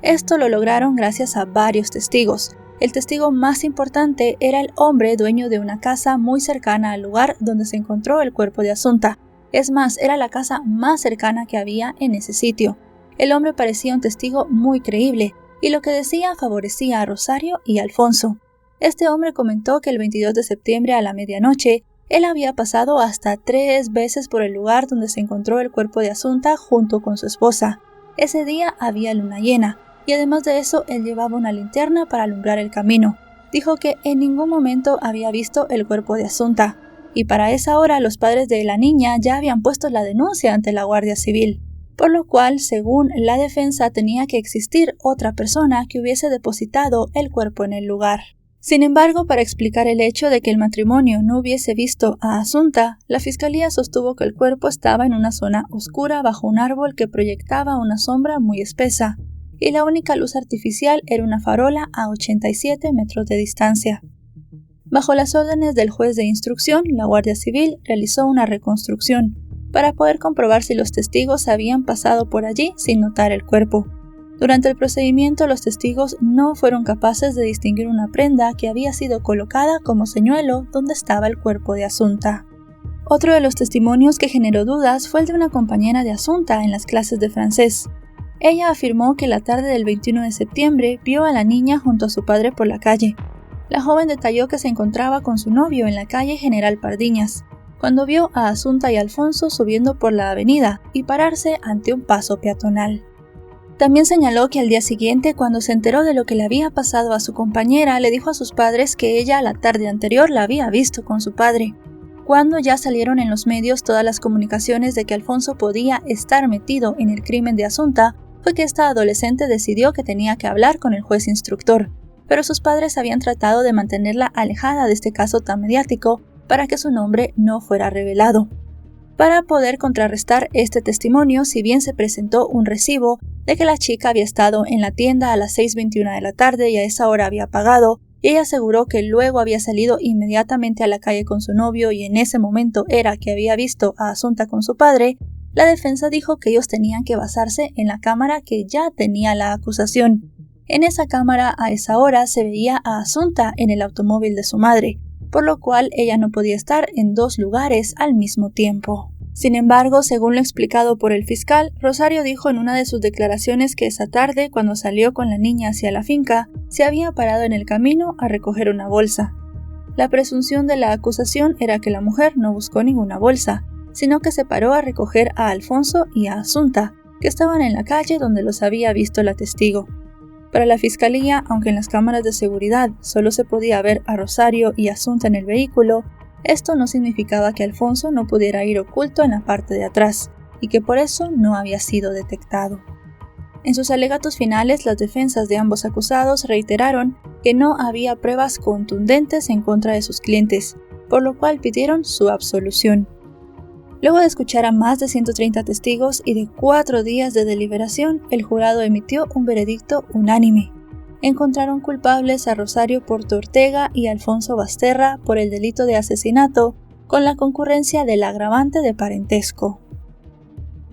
Esto lo lograron gracias a varios testigos. El testigo más importante era el hombre dueño de una casa muy cercana al lugar donde se encontró el cuerpo de Assunta. Es más, era la casa más cercana que había en ese sitio. El hombre parecía un testigo muy creíble, y lo que decía favorecía a Rosario y a Alfonso. Este hombre comentó que el 22 de septiembre a la medianoche, él había pasado hasta 3 veces por el lugar donde se encontró el cuerpo de Assunta junto con su esposa. Ese día había luna llena, y además de eso, él llevaba una linterna para alumbrar el camino. Dijo que en ningún momento había visto el cuerpo de Assunta, y para esa hora los padres de la niña ya habían puesto la denuncia ante la Guardia Civil, por lo cual, según la defensa, tenía que existir otra persona que hubiese depositado el cuerpo en el lugar. Sin embargo, para explicar el hecho de que el matrimonio no hubiese visto a Assunta, la fiscalía sostuvo que el cuerpo estaba en una zona oscura bajo un árbol que proyectaba una sombra muy espesa, y la única luz artificial era una farola a 87 metros de distancia. Bajo las órdenes del juez de instrucción, la Guardia Civil realizó una reconstrucción para poder comprobar si los testigos habían pasado por allí sin notar el cuerpo. Durante el procedimiento, los testigos no fueron capaces de distinguir una prenda que había sido colocada como señuelo donde estaba el cuerpo de Assunta. Otro de los testimonios que generó dudas fue el de una compañera de Assunta en las clases de francés. Ella afirmó que la tarde del 21 de septiembre vio a la niña junto a su padre por la calle. La joven detalló que se encontraba con su novio en la calle General Pardiñas, cuando vio a Assunta y Alfonso subiendo por la avenida y pararse ante un paso peatonal. También señaló que al día siguiente, cuando se enteró de lo que le había pasado a su compañera, le dijo a sus padres que ella la tarde anterior la había visto con su padre. Cuando ya salieron en los medios todas las comunicaciones de que Alfonso podía estar metido en el crimen de Assunta, fue que esta adolescente decidió que tenía que hablar con el juez instructor, pero sus padres habían tratado de mantenerla alejada de este caso tan mediático para que su nombre no fuera revelado. Para poder contrarrestar este testimonio, si bien se presentó un recibo de que la chica había estado en la tienda a las 6:21 de la tarde y a esa hora había pagado, y ella aseguró que luego había salido inmediatamente a la calle con su novio y en ese momento era que había visto a Assunta con su padre, la defensa dijo que ellos tenían que basarse en la cámara que ya tenía la acusación. En esa cámara a esa hora se veía a Assunta en el automóvil de su madre, por lo cual ella no podía estar en dos lugares al mismo tiempo. Sin embargo, según lo explicado por el fiscal, Rosario dijo en una de sus declaraciones que esa tarde, cuando salió con la niña hacia la finca, se había parado en el camino a recoger una bolsa. La presunción de la acusación era que la mujer no buscó ninguna bolsa, sino que se paró a recoger a Alfonso y a Assunta, que estaban en la calle donde los había visto la testigo. Para la fiscalía, aunque en las cámaras de seguridad solo se podía ver a Rosario y Assunta en el vehículo, esto no significaba que Alfonso no pudiera ir oculto en la parte de atrás, y que por eso no había sido detectado. En sus alegatos finales, las defensas de ambos acusados reiteraron que no había pruebas contundentes en contra de sus clientes, por lo cual pidieron su absolución. Luego de escuchar a más de 130 testigos y de 4 días de deliberación, el jurado emitió un veredicto unánime. Encontraron culpables a Rosario Porto Ortega y Alfonso Basterra por el delito de asesinato, con la concurrencia del agravante de parentesco.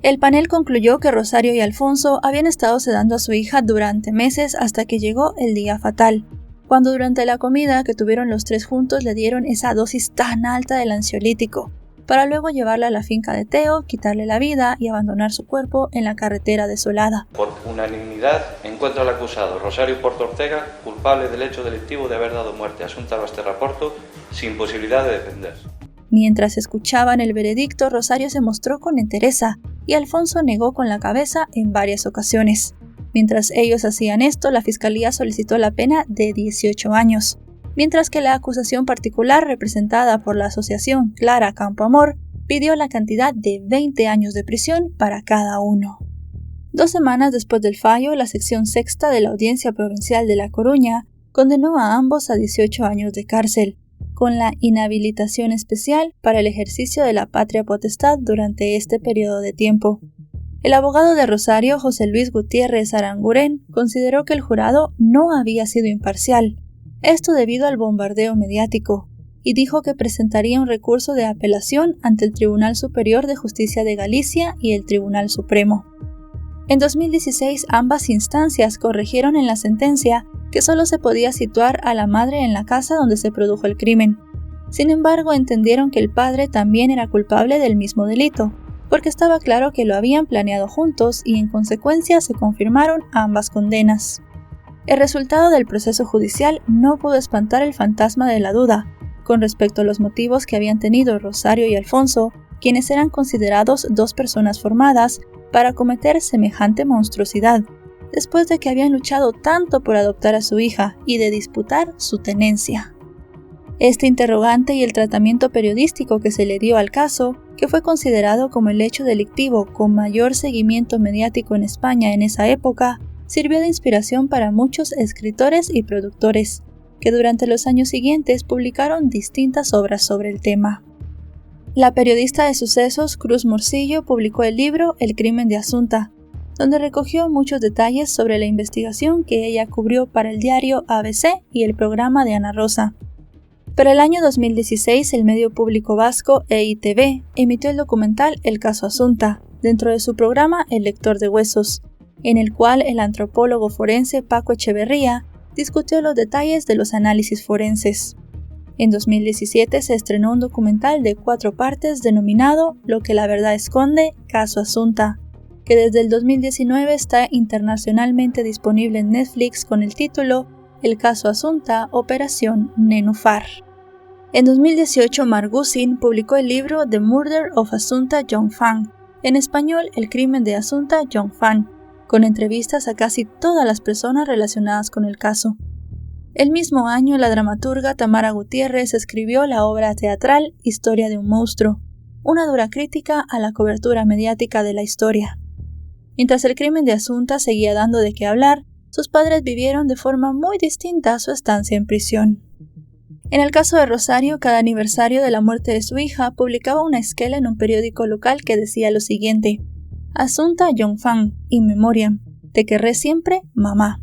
El panel concluyó que Rosario y Alfonso habían estado sedando a su hija durante meses hasta que llegó el día fatal, cuando durante la comida que tuvieron los tres juntos le dieron esa dosis tan alta del ansiolítico, para luego llevarla a la finca de Teo, quitarle la vida y abandonar su cuerpo en la carretera desolada. Por unanimidad, encuentra al acusado Rosario Porto Ortega culpable del hecho delictivo de haber dado muerte a Assunta Basterra Porto sin posibilidad de defenderse. Mientras escuchaban el veredicto, Rosario se mostró con entereza y Alfonso negó con la cabeza en varias ocasiones. Mientras ellos hacían esto, la fiscalía solicitó la pena de 18 años. Mientras que la acusación particular, representada por la asociación Clara Campoamor, pidió la cantidad de 20 años de prisión para cada uno. 2 semanas después del fallo, la sección sexta de la Audiencia Provincial de La Coruña condenó a ambos a 18 años de cárcel, con la inhabilitación especial para el ejercicio de la patria potestad durante este periodo de tiempo. El abogado de Rosario, José Luis Gutiérrez Aranguren, consideró que el jurado no había sido imparcial, esto debido al bombardeo mediático, y dijo que presentaría un recurso de apelación ante el Tribunal Superior de Justicia de Galicia y el Tribunal Supremo. En 2016, ambas instancias corrigieron en la sentencia que solo se podía situar a la madre en la casa donde se produjo el crimen. Sin embargo, entendieron que el padre también era culpable del mismo delito, porque estaba claro que lo habían planeado juntos y en consecuencia se confirmaron ambas condenas. El resultado del proceso judicial no pudo espantar el fantasma de la duda con respecto a los motivos que habían tenido Rosario y Alfonso, quienes eran considerados dos personas formadas para cometer semejante monstruosidad, después de que habían luchado tanto por adoptar a su hija y de disputar su tenencia. Este interrogante y el tratamiento periodístico que se le dio al caso, que fue considerado como el hecho delictivo con mayor seguimiento mediático en España en esa época, sirvió de inspiración para muchos escritores y productores, que durante los años siguientes publicaron distintas obras sobre el tema. La periodista de sucesos Cruz Morcillo publicó el libro El crimen de Assunta, donde recogió muchos detalles sobre la investigación que ella cubrió para el diario ABC y el programa de Ana Rosa. Para el año 2016, el medio público vasco EITV emitió el documental El caso Assunta, dentro de su programa El lector de huesos, en el cual el antropólogo forense Paco Echeverría discutió los detalles de los análisis forenses. En 2017 se estrenó un documental de 4 partes denominado Lo que la verdad esconde, caso Assunta, que desde el 2019 está internacionalmente disponible en Netflix con el título El caso Assunta, Operación Nenúfar. En 2018, Margusin publicó el libro The Murder of Assunta Jong-Fang, en español El crimen de Assunta Jong-Fang, con entrevistas a casi todas las personas relacionadas con el caso. El mismo año, la dramaturga Tamara Gutiérrez escribió la obra teatral Historia de un monstruo, una dura crítica a la cobertura mediática de la historia. Mientras el crimen de Asunta seguía dando de qué hablar, sus padres vivieron de forma muy distinta su estancia en prisión. En el caso de Rosario, cada aniversario de la muerte de su hija publicaba una esquela en un periódico local que decía lo siguiente: Asunta Yongfang, in memoriam, te querré siempre, mamá.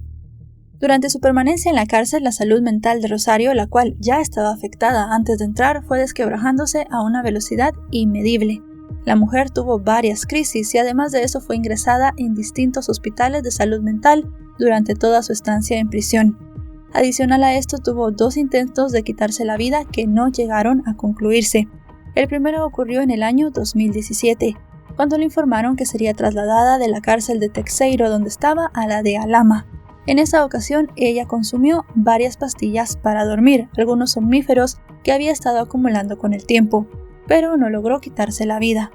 Durante su permanencia en la cárcel, la salud mental de Rosario, la cual ya estaba afectada antes de entrar, fue desquebrajándose a una velocidad inmedible. La mujer tuvo varias crisis y además de eso fue ingresada en distintos hospitales de salud mental durante toda su estancia en prisión. Adicional a esto, tuvo 2 intentos de quitarse la vida que no llegaron a concluirse. El primero ocurrió en el año 2017, cuando le informaron que sería trasladada de la cárcel de Terceiro donde estaba a la de Alama. En esa ocasión, ella consumió varias pastillas para dormir, algunos somníferos que había estado acumulando con el tiempo, pero no logró quitarse la vida.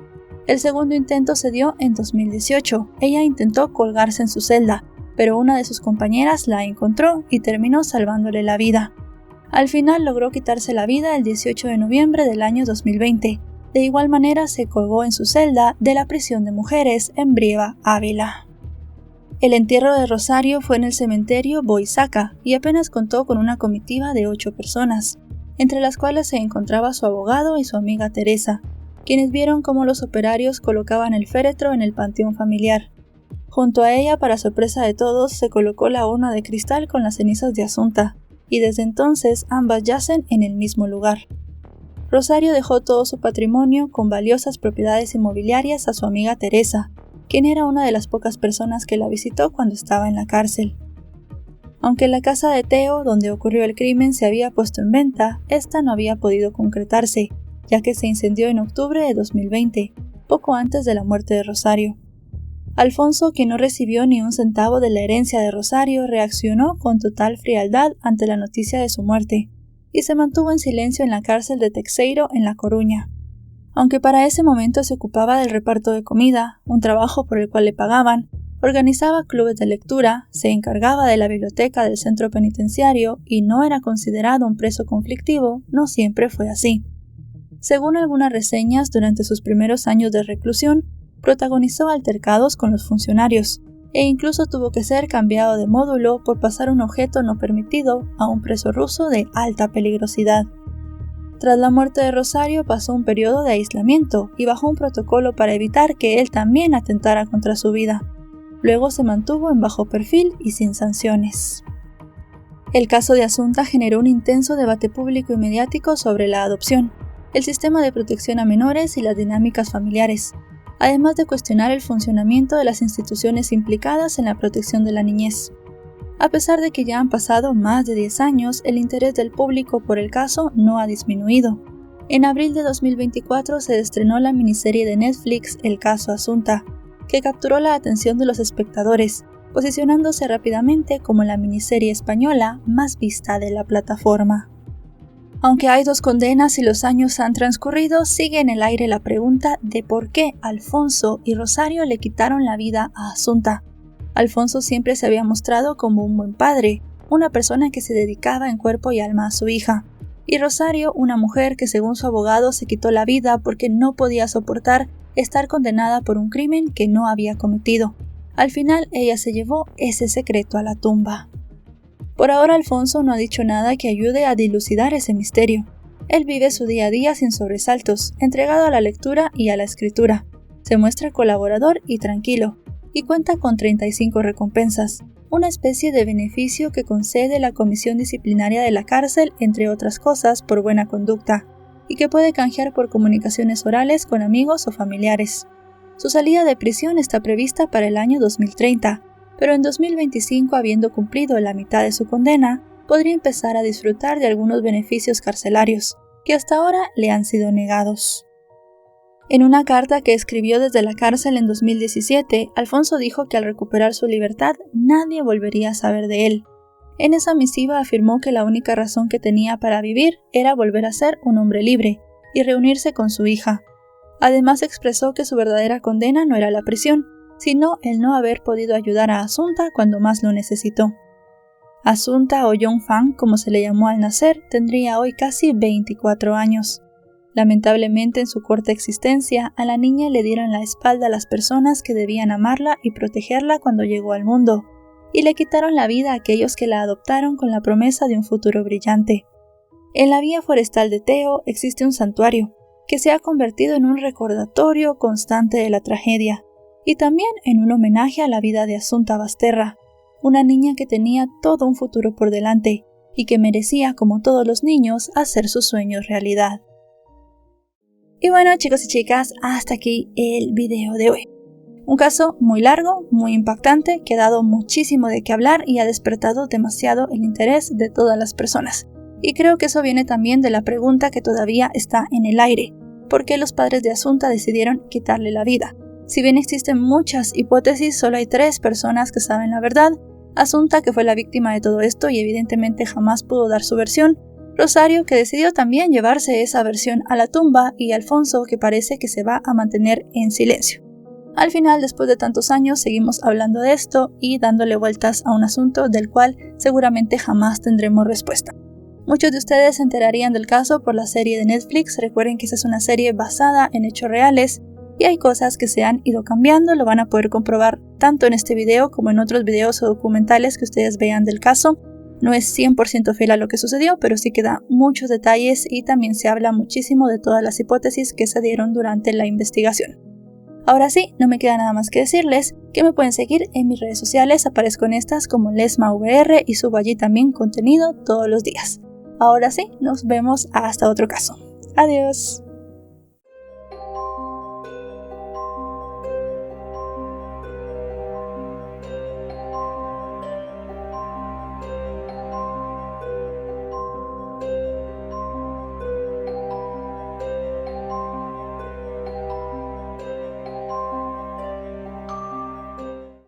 El segundo intento se dio en 2018. Ella intentó colgarse en su celda, pero una de sus compañeras la encontró y terminó salvándole la vida. Al final logró quitarse la vida el 18 de noviembre del año 2020. De igual manera se colgó en su celda de la prisión de mujeres en Brieva, Ávila. El entierro de Rosario fue en el cementerio Boisaca y apenas contó con una comitiva de 8 personas, entre las cuales se encontraba su abogado y su amiga Teresa, quienes vieron cómo los operarios colocaban el féretro en el panteón familiar. Junto a ella, para sorpresa de todos, se colocó la urna de cristal con las cenizas de Asunta, y desde entonces ambas yacen en el mismo lugar. Rosario dejó todo su patrimonio con valiosas propiedades inmobiliarias a su amiga Teresa, quien era una de las pocas personas que la visitó cuando estaba en la cárcel. Aunque la casa de Teo, donde ocurrió el crimen, se había puesto en venta, esta no había podido concretarse, ya que se incendió en octubre de 2020, poco antes de la muerte de Rosario. Alfonso, quien no recibió ni un centavo de la herencia de Rosario, reaccionó con total frialdad ante la noticia de su muerte, y se mantuvo en silencio en la cárcel de Terceiro en La Coruña. Aunque para ese momento se ocupaba del reparto de comida, un trabajo por el cual le pagaban, organizaba clubes de lectura, se encargaba de la biblioteca del centro penitenciario y no era considerado un preso conflictivo, no siempre fue así. Según algunas reseñas, durante sus primeros años de reclusión, protagonizó altercados con los funcionarios, e incluso tuvo que ser cambiado de módulo por pasar un objeto no permitido a un preso ruso de alta peligrosidad. Tras la muerte de Rosario pasó un periodo de aislamiento y bajo un protocolo para evitar que él también atentara contra su vida. Luego se mantuvo en bajo perfil y sin sanciones. El caso de Asunta generó un intenso debate público y mediático sobre la adopción, el sistema de protección a menores y las dinámicas familiares, además de cuestionar el funcionamiento de las instituciones implicadas en la protección de la niñez. A pesar de que ya han pasado más de 10 años, el interés del público por el caso no ha disminuido. En abril de 2024 se estrenó la miniserie de Netflix El caso Asunta, que capturó la atención de los espectadores, posicionándose rápidamente como la miniserie española más vista de la plataforma. Aunque hay 2 condenas y los años han transcurrido, sigue en el aire la pregunta de por qué Alfonso y Rosario le quitaron la vida a Asunta. Alfonso siempre se había mostrado como un buen padre, una persona que se dedicaba en cuerpo y alma a su hija, y Rosario, una mujer que según su abogado se quitó la vida porque no podía soportar estar condenada por un crimen que no había cometido. Al final ella se llevó ese secreto a la tumba. Por ahora Alfonso no ha dicho nada que ayude a dilucidar ese misterio. Él vive su día a día sin sobresaltos, entregado a la lectura y a la escritura. Se muestra colaborador y tranquilo, y cuenta con 35 recompensas, una especie de beneficio que concede la Comisión Disciplinaria de la cárcel, entre otras cosas, por buena conducta, y que puede canjear por comunicaciones orales con amigos o familiares. Su salida de prisión está prevista para el año 2030, pero en 2025, habiendo cumplido la mitad de su condena, podría empezar a disfrutar de algunos beneficios carcelarios, que hasta ahora le han sido negados. En una carta que escribió desde la cárcel en 2017, Alfonso dijo que al recuperar su libertad, nadie volvería a saber de él. En esa misiva afirmó que la única razón que tenía para vivir era volver a ser un hombre libre y reunirse con su hija. Además expresó que su verdadera condena no era la prisión, sino el no haber podido ayudar a Asunta cuando más lo necesitó. Asunta o Yongfang, como se le llamó al nacer, tendría hoy casi 24 años. Lamentablemente en su corta existencia, a la niña le dieron la espalda a las personas que debían amarla y protegerla cuando llegó al mundo, y le quitaron la vida a aquellos que la adoptaron con la promesa de un futuro brillante. En la vía forestal de Teo existe un santuario, que se ha convertido en un recordatorio constante de la tragedia, y también en un homenaje a la vida de Asunta Basterra, una niña que tenía todo un futuro por delante, y que merecía, como todos los niños, hacer sus sueños realidad. Y bueno, chicos y chicas, hasta aquí el video de hoy. Un caso muy largo, muy impactante, que ha dado muchísimo de qué hablar y ha despertado demasiado el interés de todas las personas. Y creo que eso viene también de la pregunta que todavía está en el aire: ¿por qué los padres de Asunta decidieron quitarle la vida? Si bien existen muchas hipótesis, solo hay 3 personas que saben la verdad: Asunta, que fue la víctima de todo esto y evidentemente jamás pudo dar su versión; Rosario, que decidió también llevarse esa versión a la tumba; y Alfonso, que parece que se va a mantener en silencio. Al final, después de tantos años, seguimos hablando de esto y dándole vueltas a un asunto del cual seguramente jamás tendremos respuesta. Muchos de ustedes se enterarían del caso por la serie de Netflix. Recuerden que esta es una serie basada en hechos reales y hay cosas que se han ido cambiando. Lo van a poder comprobar tanto en este video como en otros videos o documentales que ustedes vean del caso. No es 100% fiel a lo que sucedió, pero sí que da muchos detalles y también se habla muchísimo de todas las hipótesis que se dieron durante la investigación. Ahora sí, no me queda nada más que decirles que me pueden seguir en mis redes sociales. Aparezco en estas como LesmaVR y subo allí también contenido todos los días. Ahora sí, nos vemos hasta otro caso. Adiós.